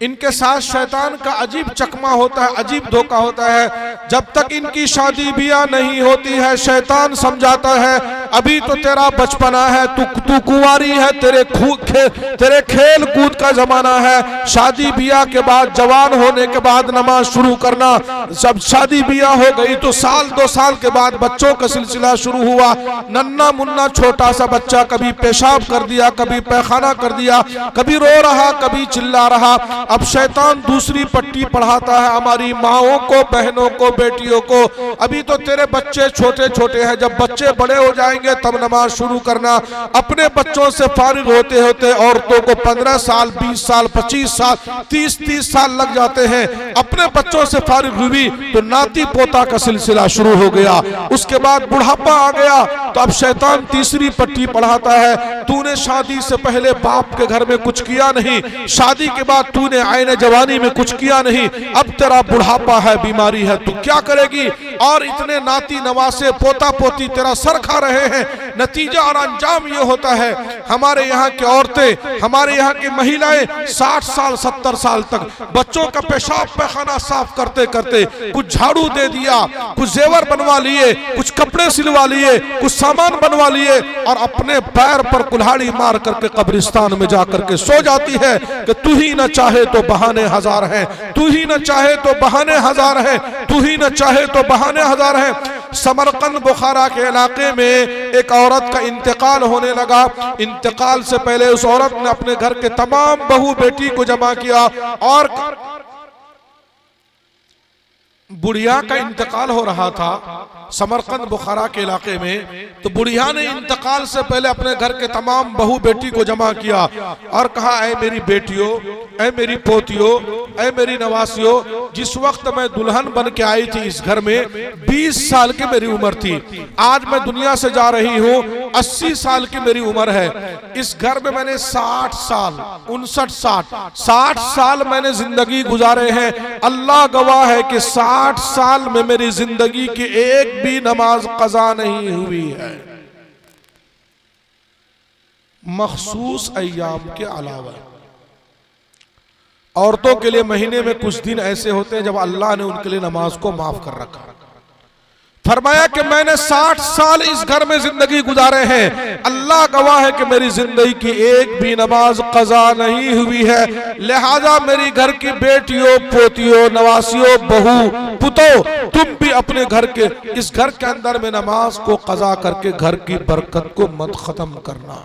इनके साथ शैतान का अजीब चकमा होता है, अजीब धोखा होता है। जब तक इनकी शादी बियाह नहीं होती है शैतान समझाता है अभी तो तेरा बचपना है, तू कुंवारी है, तेरे खेल कूद का जमाना है, शादी बियाह के बाद जवान होने के बाद नमाज शुरू करना। जब शादी बियाह हो गई तो 1-2 साल के बाद बच्चों का सिलसिला शुरू हुआ। नन्ना मुन्ना छोटा सा बच्चा कभी पेशाब कर दिया, कभी पैखाना कर दिया, कभी रो रहा, कभी चिल्ला रहा। अब शैतान दूसरी पट्टी पढ़ाता है हमारी माओं को, बहनों को, बेटियों को, अभी तो तेरे बच्चे छोटे छोटे हैं, जब बच्चे बड़े हो जाएंगे तब नमाज शुरू करना। अपने बच्चों से फारिग होते होते औरतों को 15 साल 20 साल 25 साल 30 साल लग जाते हैं। अपने बच्चों से फारिग हुई तो नाती पोता का सिलसिला शुरू हो गया। उसके बाद बुढ़ापा आ गया तो अब शैतान तीसरी पट्टी पढ़ाता है तूने शादी से पहले बाप के घर में कुछ किया नहीं, शादी के बाद तूने आईने जवानी में कुछ किया नहीं, अब तेरा बुढ़ापा है, बीमारी है, तू क्या करेगी? और इतने नाती नवासे पोता पोती तेरा सर खा रहे हैं, नतीजा और अंजाम ये होता है हमारे यहाँ की औरतें, हमारे यहाँ की महिलाएं 60 साल 70 साल तक बच्चों का पेशाब पैखाना साफ करते करते कुछ झाड़ू दे दिया, कुछ जेवर बनवा लिए, कुछ कपड़े सिलवा लिए, कुछ सामान बनवा लिए और अपने पैर पर कुल्हाड़ी मार करके कब्रिस्तान में जाकर के सो जाती है कि तू ही न चाहे तो बहाने हजार हैं, तू ही न चाहे तो बहाने हजार हैं, तू ही न चाहे तो बहाने हजार हैं। समरकंद बुखारा के इलाके में एक औरत का इंतकाल होने लगा। इंतकाल से पहले उस औरत ने अपने घर के तमाम बहू बेटी को जमा किया और बुढ़िया का इंतकाल हो रहा था समरकंद बुखारा के इलाके में। तो बुढ़िया ने इंतकाल से पहले अपने घर के तमाम बहू बेटी को जमा किया और कहा, ऐ मेरी बेटियों, ऐ मेरी पोतियों, ऐ मेरी नवासियों, जिस वक्त मैं दुल्हन बन के आई थी इस घर में 20 साल की मेरी उम्र थी, आज मैं दुनिया से जा रही हूँ 80 साल की मेरी उम्र है। इस घर में मैंने 60 साल 60 साल मैंने जिंदगी गुजारे हैं। अल्लाह गवाह है कि 60 साल में मेरी जिंदगी की एक भी नमाज कज़ा नहीं हुई है, मखसूस अय्याम के अलावा। औरतों के लिए महीने में कुछ दिन ऐसे होते हैं जब अल्लाह ने उनके लिए नमाज को माफ कर रखा। फरमाया कि मैंने 60 साल इस घर में जिंदगी गुजारे हैं, अल्लाह गवाह है कि मेरी जिंदगी की एक भी नमाज कज़ा नहीं हुई है। लिहाजा मेरी घर की बेटियों, पोतियों, नवासियों, बहू, पुतों, तुम भी अपने घर के इस घर के अंदर में नमाज को कज़ा करके घर की बरकत को मत खत्म करना।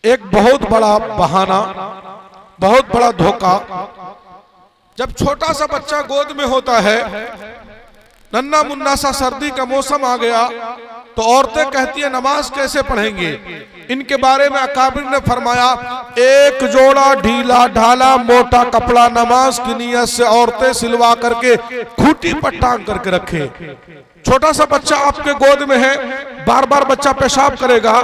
एक बहुत बड़ा बहाना, बहुत बड़ा धोखा। जब छोटा सा बच्चा गोद में होता है, नन्ना मुन्ना सा सर्दी का मौसम आ गया, तो औरतें कहती है नमाज कैसे पढ़ेंगे। इनके बारे में अकाबिर ने फरमाया, एक जोड़ा ढीला ढाला मोटा कपड़ा नमाज की नियत से औरतें सिलवा करके खूंटी पर टांग करके रखे। छोटा सा बच्चा आपके गोद में है, बार बार बच्चा पेशाब करेगा,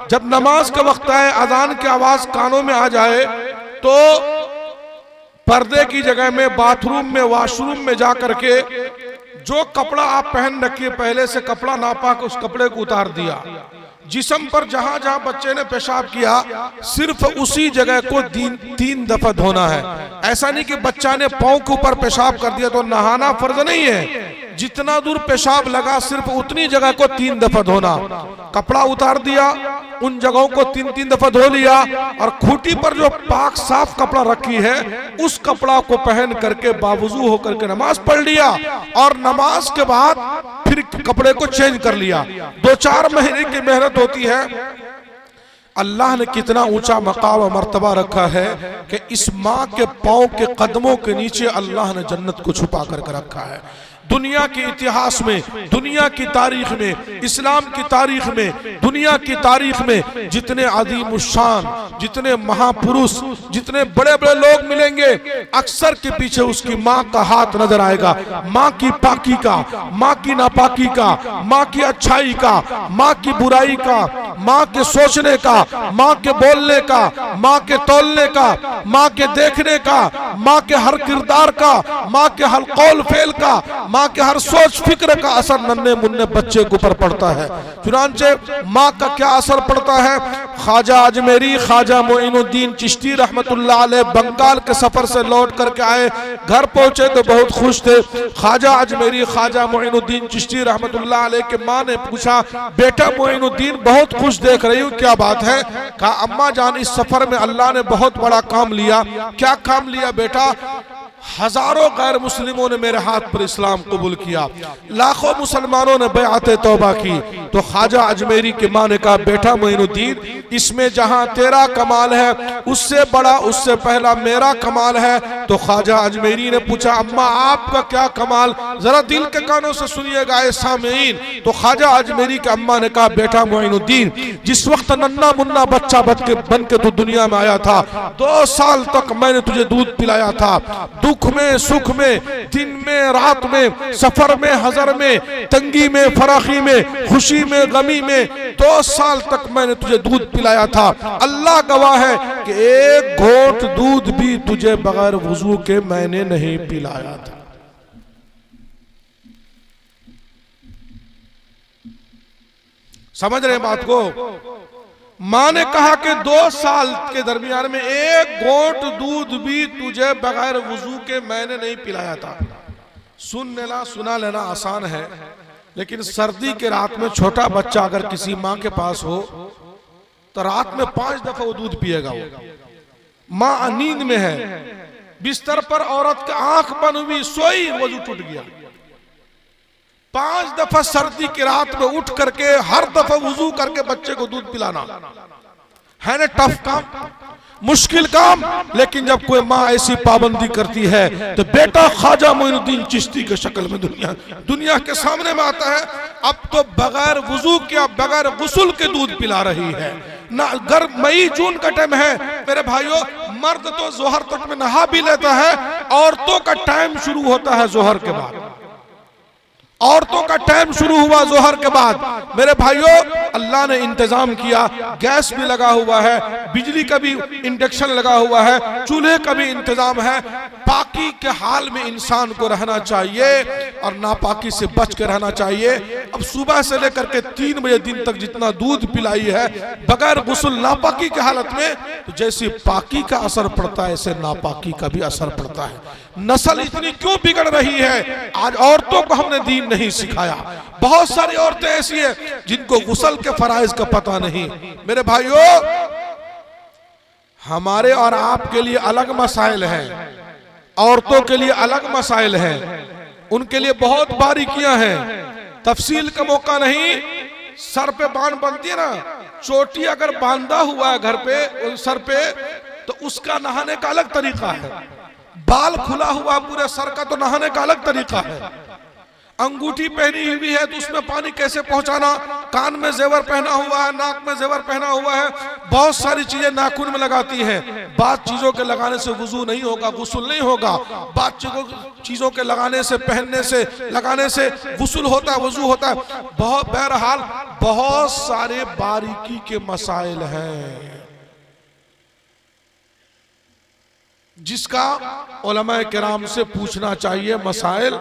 जब नमाज का वक्त आए, अजान की आवाज कानों में आ जाए, तो पर्दे की जगह में बाथरूम में, वॉशरूम में जाकर के जो कपड़ा आप पहन रखिए, पहले से कपड़ा नापा के उस कपड़े को उतार दिया। जिस्म पर जहां जहां बच्चे ने पेशाब किया, सिर्फ उसी जगह को तीन दफा धोना है। ऐसा नहीं कि बच्चा ने पांव के ऊपर पेशाब कर दिया तो नहाना फर्ज नहीं है। जितना दूर पेशाब लगा सिर्फ उतनी जगह को 3 दफा धोना। कपड़ा उतार दिया, उन जगहों को 3 दफा धो लिया और खूंटी पर जो पाक साफ कपड़ा रखी है उस कपड़ा को पहन करके बावजू होकर के नमाज पढ़ लिया और नमाज के बाद फिर कपड़े को चेंज कर लिया। 2-4 महीने की मेहनत होती है। अल्लाह ने कितना ऊंचा मकाम और मर्तबा रखा है कि इस माँ के पांव के कदमों के नीचे अल्लाह ने जन्नत को छुपा करके रखा है। दुनिया के इतिहास में, दुनिया की तारीख में, इस्लाम की तारीख में, दुनिया की तारीख में जितने अजीम शान, जितने महापुरुष, जितने बड़े बड़े लोग मिलेंगे, अक्सर के पीछे उसकी माँ का हाथ नजर आएगा। माँ की पाकी का, माँ की नापाकी का, माँ की अच्छाई का, माँ की बुराई का, माँ के सोचने का, माँ के बोलने का, माँ के तोलने का, माँ के देखने का, माँ के हर किरदार का, माँ के हर कौल फेल का, माँ के हर सोच फिक्र का असर नन्हे मुन्ने बच्चे के ऊपर पड़ता है। चुनांचे माँ का क्या असर पड़ता है। ख्वाजा अजमेरी ख्वाजा मोइनुद्दीन चिश्ती रहमतुल्लाह अलैह बंगाल के सफर से लौट करके आए, घर पहुंचे तो बहुत खुश थे। ख्वाजा अजमेरी ख्वाजा मोइनुद्दीन चिश्ती रहमतुल्लाह अलैह के माँ ने पूछा, बेटा मोइनुद्दीन बहुत खुश देख रही हूँ, क्या बात है। कहा, अम्मा जान इस सफर में अल्लाह ने बहुत बड़ा काम लिया। क्या काम लिया बेटा। हजारों गैर मुस्लिमों ने मेरे हाथ पर इस्लाम कबूल किया, लाखों मुसलमानों ने बैअते तौबा की। तो ख्वाजा अजमेरी की माँ ने कहा, बेटा मोइनुद्दीन इसमें जहां तेरा कमाल है उससे बड़ा, उससे पहला मेरा कमाल है। तो ख्वाजा अजमेरी ने पूछा, अम्मा आपका क्या कमाल, जरा दिल के कानों से सुनिएगा ऐ सामीन। तो ख्वाजा अजमेरी की अम्मा ने कहा, बेटा मोइनुद्दीन जिस वक्त नन्ना मुन्ना बच्चा बन के तू दुनिया में आया था, 2 साल तक मैंने तुझे दूध पिलाया था। दुख में, सुख में, दिन में, रात में, सफर में, हजर में, तंगी में, फराखी में, खुशी में, गमी में 2 साल तक मैंने तुझे दूध पिलाया था। अल्लाह गवाह है कि एक घोंट दूध भी तुझे बगैर वुजू के मैंने नहीं पिलाया था। समझ रहे बात को? माँ ने कहा कि 2 साल के दरमियान में एक घोंट दूध भी तुझे बगैर वुजू के मैंने नहीं पिलाया था। सुना लेना आसान है, लेकिन सर्दी के रात में छोटा बच्चा अगर किसी माँ के पास हो तो रात में 5 दफा वो दूध पिएगा। वो माँ नींद में है, बिस्तर पर औरत की आंख बंद हुई, सोई, वजू टूट गया। 5 दफा सर्दी की रात में उठ करके हर दफा वुजू करके बच्चे को दूध पिलाना है ना टफ काम, मुश्किल काम। लेकिन जब कोई माँ ऐसी पाबंदी करती है तो बेटा ख्वाजा मोइनुद्दीन चिश्ती के शक्ल में दुनिया के सामने में आता है। अब तो बगैर वुजू के, बगैर गुस्ल के दूध पिला रही है ना। मई जून का टाइम है मेरे भाइयों, मर्द तो जोहर तक में नहा भी लेता है, औरतों का टाइम शुरू होता है जोहर के बाद। औरतों का टाइम शुरू हुआ जोहर के बाद। मेरे भाइयों, अल्लाह ने इंतजाम किया, गैस भी लगा हुआ है, बिजली का भी इंडक्शन लगा हुआ है, चूल्हे का भी इंतजाम है। पाकी के हाल में इंसान को रहना चाहिए और नापाकी से बच के रहना चाहिए। अब सुबह से लेकर के 3 बजे दिन तक जितना दूध पिलाई है बगैर गुस्ल नापाकी की हालत में, तो जैसे पाकी का असर पड़ता है ऐसे नापाकी का भी असर पड़ता है। नस्ल इतनी क्यों बिगड़ रही है? आज औरतों को हमने दीन नहीं सिखाया। बहुत सारी औरतें ऐसी हैं जिनको गुस्ल के फराइज का पता नहीं। मेरे भाइयों, हमारे और आपके लिए अलग मसाइल हैं, औरतों के लिए अलग मसाइल हैं, उनके लिए बहुत बारीकियां हैं। तफसील का मौका नहीं। सर पे बांध बनती है ना, चोटी अगर बांधा हुआ है घर पे सर पे तो उसका नहाने का अलग तरीका है। बाल खुला हुआ पूरे सर का तो नहाने का अलग तरीका है। अंगूठी पहनी हुई है तो उसमें पानी कैसे पहुंचाना, कान में जेवर पहना हुआ है, नाक में जेवर पहना हुआ है, बहुत सारी चीजें नाखून में लगाती हैं। बात चीजों के लगाने से वुजू नहीं होगा, गुस्ल नहीं होगा। बात चीजों के लगाने से, पहनने से, लगाने से गुस्ल होता है, वुजू होता है। बहरहाल बहुत सारे बारीकी के मसाइल हैं जिसका उलमाए किराम से पूछना चाहिए मसाइल,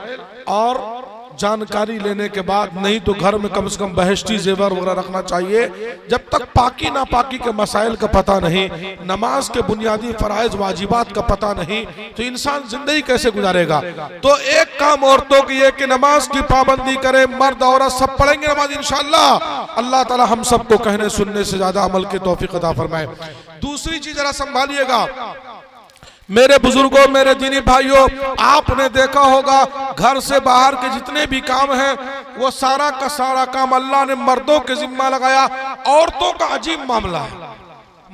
और जानकारी लेने के बाद, नहीं तो घर में कम से कम बहश्ती जेवर वगैरह रखना चाहिए। जब तक पाकी नापाकी के मसाइल का पता नहीं, नमाज के बुनियादी फराइज वाजिबात का पता नहीं, तो इंसान जिंदगी कैसे गुजारेगा? तो एक काम औरतों की है कि नमाज की पाबंदी करे, मर्द औरत सब पढ़ेंगे नमाज इंशाअल्लाह। अल्लाह ताला हम सबको कहने सुनने से ज्यादा अमल की तौफीक अता फरमाए। दूसरी चीज जरा संभालिएगा मेरे बुजुर्गों, मेरे दीनी भाइयों, आपने देखा होगा घर से बाहर के जितने भी काम हैं वो सारा का सारा काम अल्लाह ने मर्दों के जिम्मा लगाया। औरतों का अजीब मामला है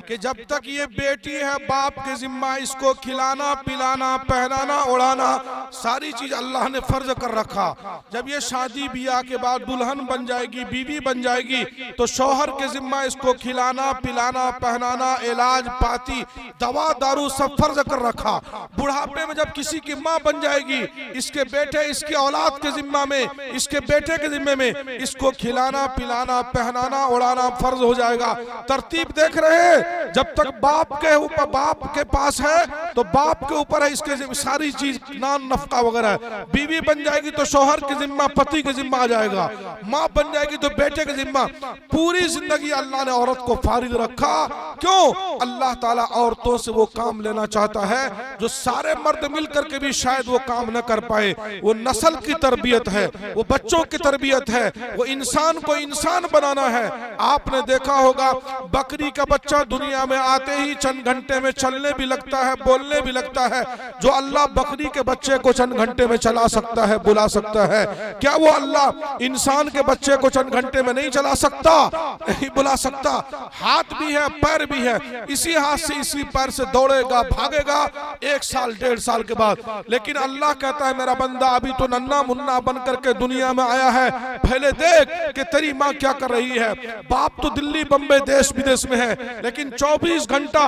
कि जब तक ये बेटी है बाप के जिम्मा, इसको खिलाना पिलाना पहनाना उड़ाना सारी चीज अल्लाह ने फर्ज कर रखा। जब ये शादी ब्याह के बाद दुल्हन बन जाएगी, बीवी बन जाएगी, तो शौहर के जिम्मा इसको खिलाना पिलाना पहनाना, इलाज पाती, दवा दारू सब फर्ज कर रखा। बुढ़ापे में जब किसी की माँ बन जाएगी, इसके बेटे, इसकी औलाद के जिम्मा में, इसके बेटे के जिम्मे में इसको खिलाना पिलाना पहनाना उड़ाना फर्ज हो जाएगा। तरतीब देख रहे हैं, जब तक बाप के ऊपर, बाप के पास है तो बाप के ऊपर है इसके सारी चीज, नान नफका वगैरह। बीवी बन जाएगी तो शौहर के जिम्मा, पति के जिम्मा आ जाएगा। माँ बन जाएगी तो बेटे के जिम्मा। पूरी जिंदगी अल्लाह ने औरत को फारिग रखा। क्यों? अल्लाह ताला औरतों से वो काम लेना चाहता है जो सारे मर्द मिलकर के भी शायद वो काम न कर पाए। वो नस्ल की तरबियत है, वो बच्चों की तरबियत है, वो इंसान को इंसान बनाना है। आपने देखा होगा बकरी का बच्चा दुनिया में आते ही चंद घंटे में चलने भी लगता है, बोलने भी लगता है। जो अल्लाह बकरी के बच्चे को चंद घंटे में चला सकता है, बुला सकता है, क्या वो अल्लाह इंसान के बच्चे को चंद घंटे में नहीं चला सकता, नहीं बुला सकता? हाथ भी है, पैर भी है, इसी हाथ से इसी पैर से दौड़ेगा, भागेगा 1 साल 1.5 साल के बाद। लेकिन अल्लाह कहता है मेरा बंदा अभी तो नन्ना मुन्ना बन करके दुनिया में आया है, पहले देख कि तेरी माँ क्या कर रही है। बाप तो दिल्ली बम्बई देश विदेश में है, लेकिन 24 घंटा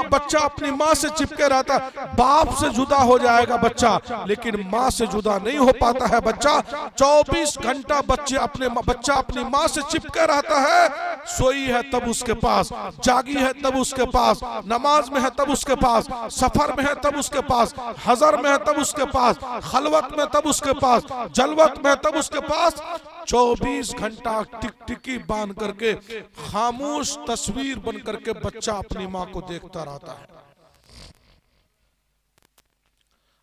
बच्चा अपनी माँ से चिपके रहता है। बाप से जुदा हो जाएगा बच्चा, लेकिन माँ से जुदा नहीं हो पाता है बच्चा। 24 घंटा बच्चा अपनी माँ से चिपके रहता है। सोई है तब उसके पास, जागी है तब उसके पास, नमाज में है तब उसके पास, सफर में है तब उसके पास, हजर में है तब उसके पास, खलवत में तब उसके पास, जलवत में तब उसके पास। 24 घंटा टिकटिकी बांध करके खामोश तस्वीर बन करके बच्चा अपनी माँ को देखता रहता है।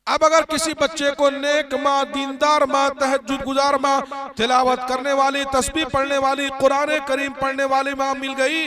अब अगर किसी बच्चे को नेक माँ, दीनदार माँ, तहज्जुद गुजार माँ, तिलावत करने वाली, तस्बीह पढ़ने वाली, कुरान करीम पढ़ने वाली माँ मिल गई,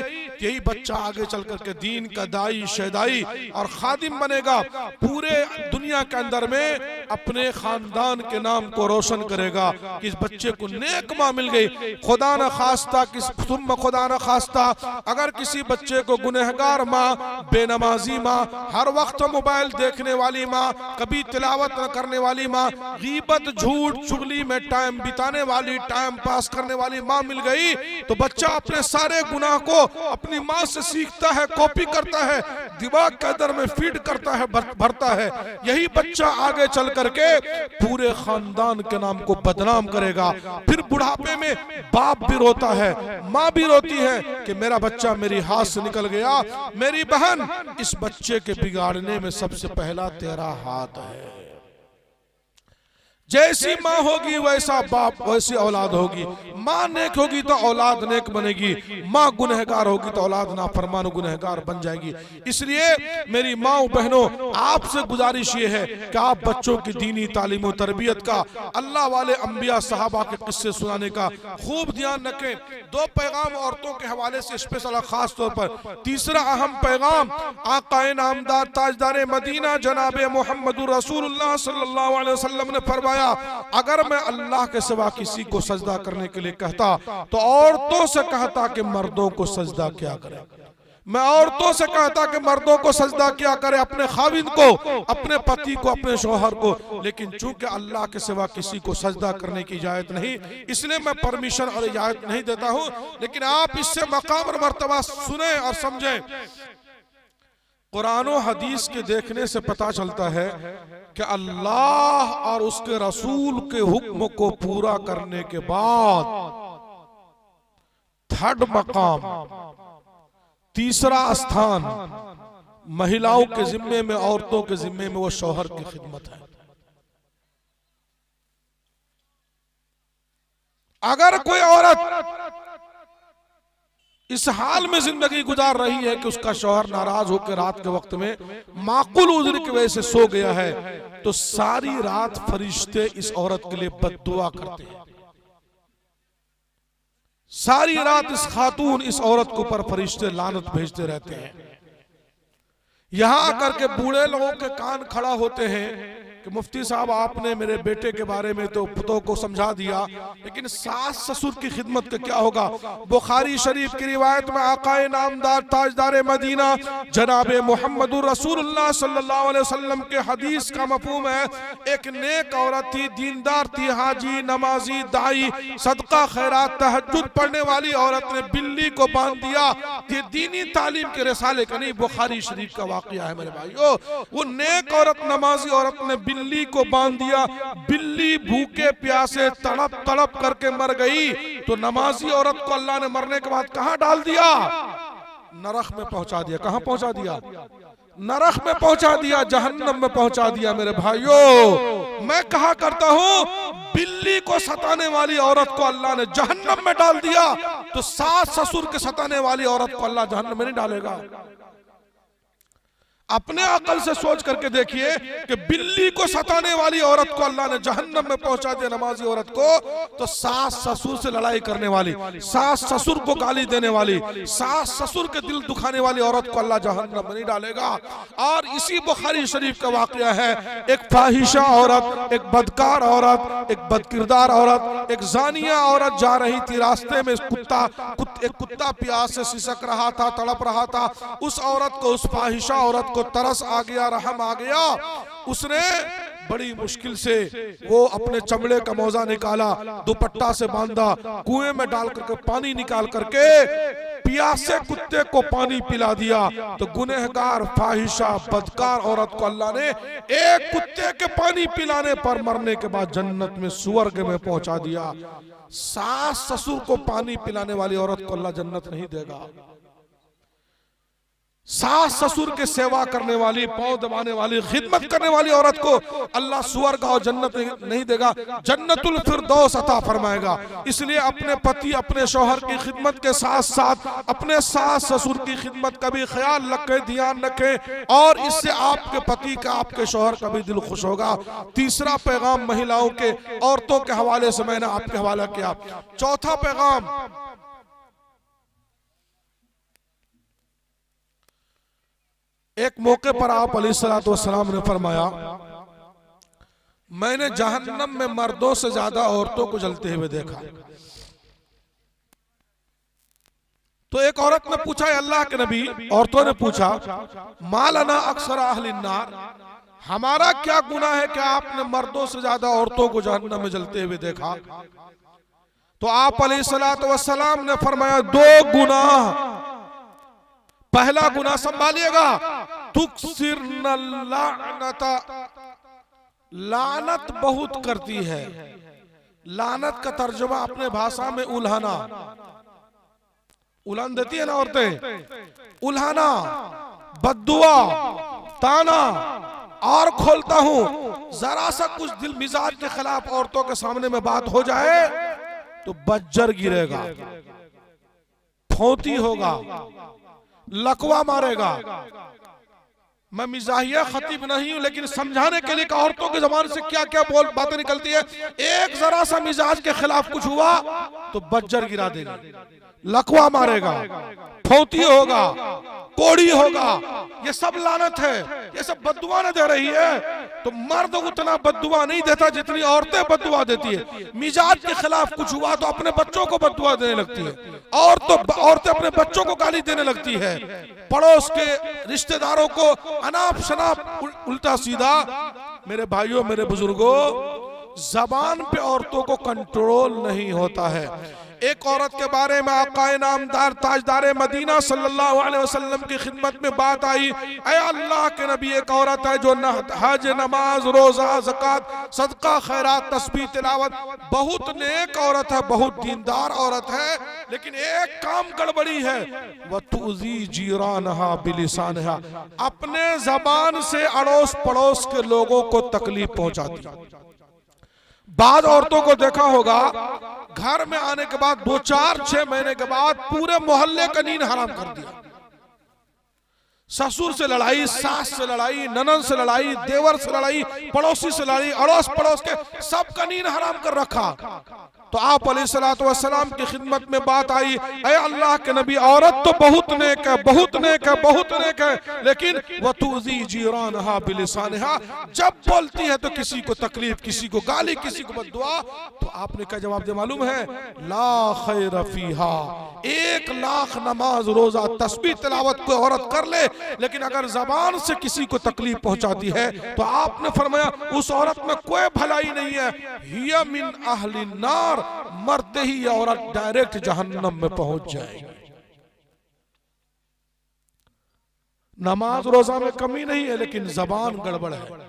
यही बच्चा आगे चल करके दीन का दाई, शहदाई और खादिम बनेगा। पूरे दुनिया के अंदर में अपने खानदान के नाम को रोशन करेगा कि इस बच्चे को नेक माँ मिल गई। खुदा न खास्ता, खुदा न खास्ता अगर किसी बच्चे को गुनहगार माँ, बेनमाजी माँ, हर वक्त मोबाइल देखने वाली माँ, कभी तिलावत न करने वाली माँ, गीबत, झूठ, चुगली में टाइम बिताने वाली, टाइम पास करने वाली माँ मिल गई, तो बच्चा अपने सारे गुनाह को अपनी माँ से सीखता है, कॉपी करता है, दिमाग के अंदर में फीड करता है, भरता है। यही बच्चा आगे चल करके पूरे खानदान के नाम को बदनाम करेगा। फिर बुढ़ापे में बाप भी रोता है, माँ भी रोती है कि मेरा बच्चा मेरी हाथ से निकल गया। मेरी बहन, इस बच्चे के बिगाड़ने में सबसे पहला तेरा हाथ है। जैसी माँ होगी वैसा बाप, वैसी औलाद होगी। माँ नेक होगी तो औलाद नेक बनेगी, माँ गुनहगार होगी तो औलाद नाफरमान गुनहगार बन जाएगी। इसलिए मेरी माँ बहनों, आपसे गुजारिश ये है कि आप बच्चों की दीनी तालीम और तरबियत का, अल्लाह वाले अंबिया सहाबा के किस्से सुनाने का खूब ध्यान रखें। 2 पैगाम औरतों के हवाले से स्पेशल खास तौर पर। तीसरा अहम पैगाम, आकाए नामदार ताजदार मदीना जनाब मोहम्मदुर रसूलुल्लाह सल्लल्लाहु अलैहि वसल्लम ने फरमाया, अगर मैं अल्लाह के सिवा किसी को सजदा करने के लिए कहता तो औरतों से कहता कि मर्दों को सजदा क्या करे। मैं औरतों से कहता कि मर्दों को सजदा क्या करे, अपने खाविंद को, अपने पति को, अपने शौहर को। लेकिन चूंकि अल्लाह के सिवा किसी को सजदा करने की इजाजत नहीं, इसलिए मैं परमिशन और इजाजत नहीं देता हूं। लेकिन आप इससे मकाम और मर्तबा सुने और समझें। कुरान और हदीस के देखने से पता चलता है कि अल्लाह और उसके रसूल के हुक्म को पूरा करने के बाद थर्ड मकाम, तीसरा स्थान महिलाओं के जिम्मे में, औरतों के जिम्मे में वो शौहर की खिदमत है। अगर कोई औरत इस हाल में जिंदगी गुजार रही है कि उसका शौहर नाराज होकर रात के वक्त में माकुल उज़्र की वजह से सो गया है, तो सारी रात फरिश्ते इस औरत के लिए बद्दुआ करते हैं। सारी रात इस खातून, इस औरत के ऊपर फरिश्ते लानत भेजते रहते हैं। यहां आकर के बूढ़े लोगों के कान खड़ा होते हैं कि मुफ्ती साहब, आपने मेरे बेटे के बारे में तो पुतों को समझा दिया, लेकिन सास ससुर की खिदमत का क्या होगा। बुखारी शरीफ की रिवायत में आकाए नामदार ताजदार मदीना जनाब मोहम्मदुर रसूलुल्लाह सल्लल्लाहु अलैहि वसल्लम के हदीस का मफहूम है, एक नेक औरत थी, दीनदार थी, हाजी, नमाजी, दाई, सदका खैरात, तहज्जुद पढ़ने वाली औरत ने बिल्ली को बांध दिया। ये दीनी तालीम के रिसाले का नहीं, बुखारी शरीफ का वाकया है मेरे भाइयों। वो नेक औरत, नमाजी औरत ने बिल्ली को बांध दिया। बिल्ली भूखे प्यासे तड़प तड़प करके मर गई, तो नमाजी औरत को अल्लाह ने मरने के बाद कहां डाल दिया? नरक में पहुंचा दिया। कहां पहुंचा दिया? नरक में पहुंचा दिया, जहन्नम में पहुंचा दिया। मेरे भाइयों, मैं कहा करता हूं, बिल्ली को सताने वाली औरत को अल्लाह ने जहन्नम में डाल दिया, तो सास ससुर के सताने वाली औरत को अल्लाह जहन्नम में नहीं डालेगा। अपने अकल से सोच करके देखिए कि बिल्ली को सताने वाली औरत को अल्लाह ने जहन्नम में पहुंचा दिया नमाजी औरत को, तो सास ससुर से लड़ाई करने वाली, सास ससुर को गाली देने वाली, सास ससुर के दिल दुखाने वाली औरत को अल्लाह जहन्नम में नहीं डालेगा। और इसी बुखारी शरीफ का वाकया है, एक फाहिशा औरत, एक बदकार औरत, एक बदकिरदार औरत, एक जानिया औरत जा रही थी। रास्ते में एक कुत्ता प्यास से सिसक रहा था, तड़प रहा था। उस औरत को, उस फाहिशा औरत को तरस आ गया, रहम आ गया। उसने बड़ी मुश्किल से वो अपने चमड़े का मौजा निकाला, दुपट्टा से बांधा, कुएं में डाल करके पानी निकाल करके प्यासे कुत्ते को पानी पिला दिया। तो गुनहगार, फाहिशा, बदकार औरत को अल्लाह ने एक कुत्ते के पानी पिलाने पर मरने के बाद जन्नत में, स्वर्ग में पहुंचा दिया। सास ससुर को पानी पिलाने वाली औरत को अल्लाह जन्नत नहीं देगा। सास ससुर के सेवा करने वाली, पांव दबाने वाली, खिदमत करने वाली औरत को अल्लाह स्वर्ग और जन्नत नहीं देगा, जन्नतुल फिरदौस अता फरमाएगा। इसलिए अपने पति, अपने शौहर की खिदमत के साथ साथ अपने सास ससुर की खिदमत का भी ख्याल रखें, ध्यान रखें, और इससे आपके पति का, आपके शौहर का भी दिल खुश होगा। तीसरा पैगाम महिलाओं के, औरतों के हवाले से मैंने आपके हवाला किया। चौथा पैगाम, एक मौके पर आप अलैहिस्सलातु वस्सलाम ने फरमाया, मैंने जहन्नम में मर्दों से ज्यादा औरतों को जलते हुए देखा। तो एक औरत ने पूछा, अल्लाह के नबी, औरतों ने पूछा, मालना अक्सर अहलिन्नार, हमारा क्या गुनाह है कि आपने मर्दों से ज्यादा औरतों को जहन्नम में जलते हुए देखा? तो आप अलैहिस्सलातु वस्सलाम ने फरमाया, दो गुनाह। पहला गुनाह संभालिएगा, तुक्सिरन लानता, लानत बहुत करती है। लानत का तर्जुमा अपने भाषा में उल्हाना, उल्हान देती है ना औरतें, उल्हाना, बद्दुआ, ताना। और खोलता हूं, जरा सा कुछ दिल मिजाज के खिलाफ औरतों के सामने में बात हो जाए तो बज्जर गिरेगा, फौती होगा, लकवा मारेगा। मैं मिजाहिया खतीब नहीं हूं, लेकिन समझाने के लिए कि औरतों की जबान से क्या क्या बातें निकलती है। एक जरा सा मिजाज के खिलाफ कुछ हुआ तो बज्जर गिरा देगा, लकवा मारेगा, फौती होगा, कोड़ी होगा। ये सब लानत है, ये सब बद्दुआ न दे रही है। तो मर्द उतना बद्दुआ नहीं देता जितनी औरतें बद्दुआ देती है। मिजाज के खिलाफ कुछ हुआ तो अपने बच्चों को बद्दुआ देने लगती है, और तो औरतें अपने बच्चों को गाली देने लगती है, पड़ोस के रिश्तेदारों को अनाप शनाप उल्टा सीधा। मेरे भाइयों, मेरे बुजुर्गों, जबान पे औरतों को कंट्रोल नहीं होता है। एक औरत के बारे में आकाए नामदार ताजदार मदीना सल्लल्लाहु अलैहि वसल्लम की खिदमत में बात आई, ऐ अल्लाह के नबी, एक औरत है जो हज, नमाज, रोजा, ज़कात, सदका, खैरात, तस्बीह, तिलावत, बहुत नेक औरत है, बहुत दीनदार औरत है, लेकिन एक काम गड़बड़ी है, वह तुज़ी जीरानहा बिलिसानहा, अपने जबान से अड़ोस पड़ोस के लोगों को तकलीफ पहुंचाती है। बाद औरतों को देखा होगा, घर में आने के बाद 2-4-6 महीने के बाद पूरे मोहल्ले का नींद हराम कर दिया। ससुर से लड़ाई, सास से लड़ाई, ननद से लड़ाई, देवर से लड़ाई, पड़ोसी से लड़ाई, अड़ोस पड़ोस के सबका नींद हराम कर रखा। तो आप अलैहिस्सलातु वस्सलाम की खिदमत में बात आई, ऐ अल्लाह के नबी, औरत तो बहुत नेक है, बहुत नेक है, बहुत नेक है, लेकिन वह तुज़ी जीरानहा बिलिसानहा, जब बोलती है तो किसी को तकलीफ, किसी को गाली, किसी को बद्दुआ। तो आपने क्या जवाब दिया मालूम है? ला खैर फीहा। 1 लाख नमाज, रोजा, तस्बीह, तिलावत कोई औरत कर ले, लेकिन अगर जबान से किसी को तकलीफ पहुंचाती है तो आपने फरमाया उस औरत में कोई भलाई नहीं है। हिया मिन अहलिन नार, मरते ही यह औरत डायरेक्ट जहन्नम में पहुंच जाएगी। नमाज रोजा में कमी नहीं है, लेकिन जबान गड़बड़ है।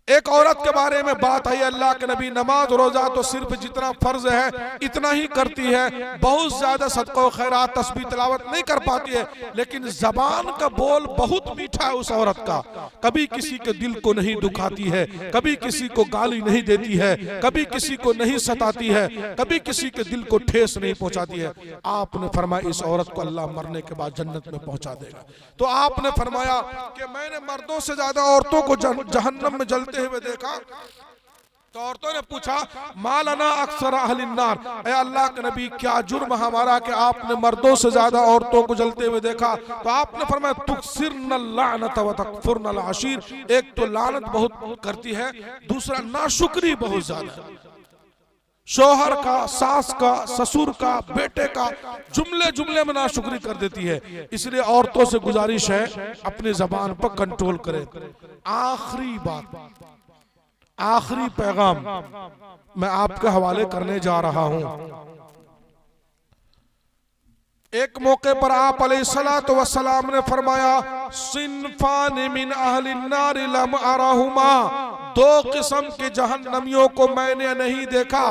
एक औरत के बारे में बात आई, अल्लाह के नबी, नमाज रोजा तो सिर्फ जितना फर्ज है इतना ही करती है, बहुत ज्यादा सदका खैरात, तस्बीह, तिलावत नहीं कर पाती है, लेकिन जबान का बोल बहुत मीठा है उस औरत का। कभी किसी के दिल को नहीं दुखाती है, कभी किसी को गाली नहीं देती है, कभी किसी को नहीं सताती है, कभी किसी के दिल को ठेस नहीं पहुंचाती है। आपने फरमाया इस औरत को अल्लाह मरने के बाद जन्नत में पहुंचा देगा। तो आपने फरमाया कि मैंने मर्दों से ज्यादा औरतों को जहन्नम में जलते हुए देखा। तो औरतों ने पूछा, मालना अक्सर अहलिन्नार, ऐ अल्लाह के नबी, क्या जुर्म हमारा कि आपने मर्दों से ज्यादा औरतों को जलते हुए देखा? तो आपने फरमाया, तुक्सिरनल लानत व तकफुरनल अशीर, एक तो लानत बहुत करती है, दूसरा नाशुक्री बहुत ज्यादा, शौहर का, सास का, ससुर का, बेटे का, जुमले जुमले में नाशुक्री कर देती है। इसलिए औरतों से गुजारिश है, अपनी जबान पर कंट्रोल करें। आखिरी बात, आखिरी पैगाम मैं आपके हवाले करने जा रहा हूं। एक मौके पर आप अलैहिस्सलातु वस्सलाम ने फरमाया, सिनफान मिन अहलिन नार लम अरहुमा, दो किस्म के जहन्नमियों को मैंने नहीं देखा।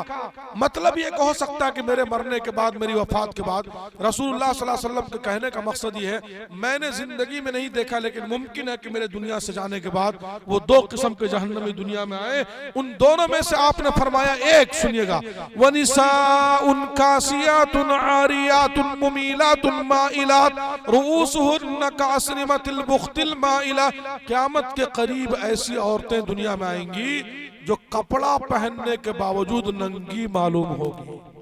मतलब ये हो सकता है कि मेरे मरने के बाद, मेरी वफात के बाद, रसूलुल्लाह सल्लल्लाहु अलैहि वसल्लम के कहने का मकसद ये है मैंने जिंदगी में नहीं देखा, लेकिन मुमकिन है कि मेरे दुनिया से जाने के बाद वो दो किस्म के जहन्नमी दुनिया में आए। उन दोनों में से आपने फरमाया एक, सुनिएगा, वनिसाउन कासियातुन आरियातुन मुमीलातुन माइलात रुऊसुहुन्ना कासनिमतिल बुख्तिल माइला। क़यामत के करीब ऐसी औरतें दुनिया में आएंगी जो कपड़ा पहनने के बावजूद नंगी मालूम होगी।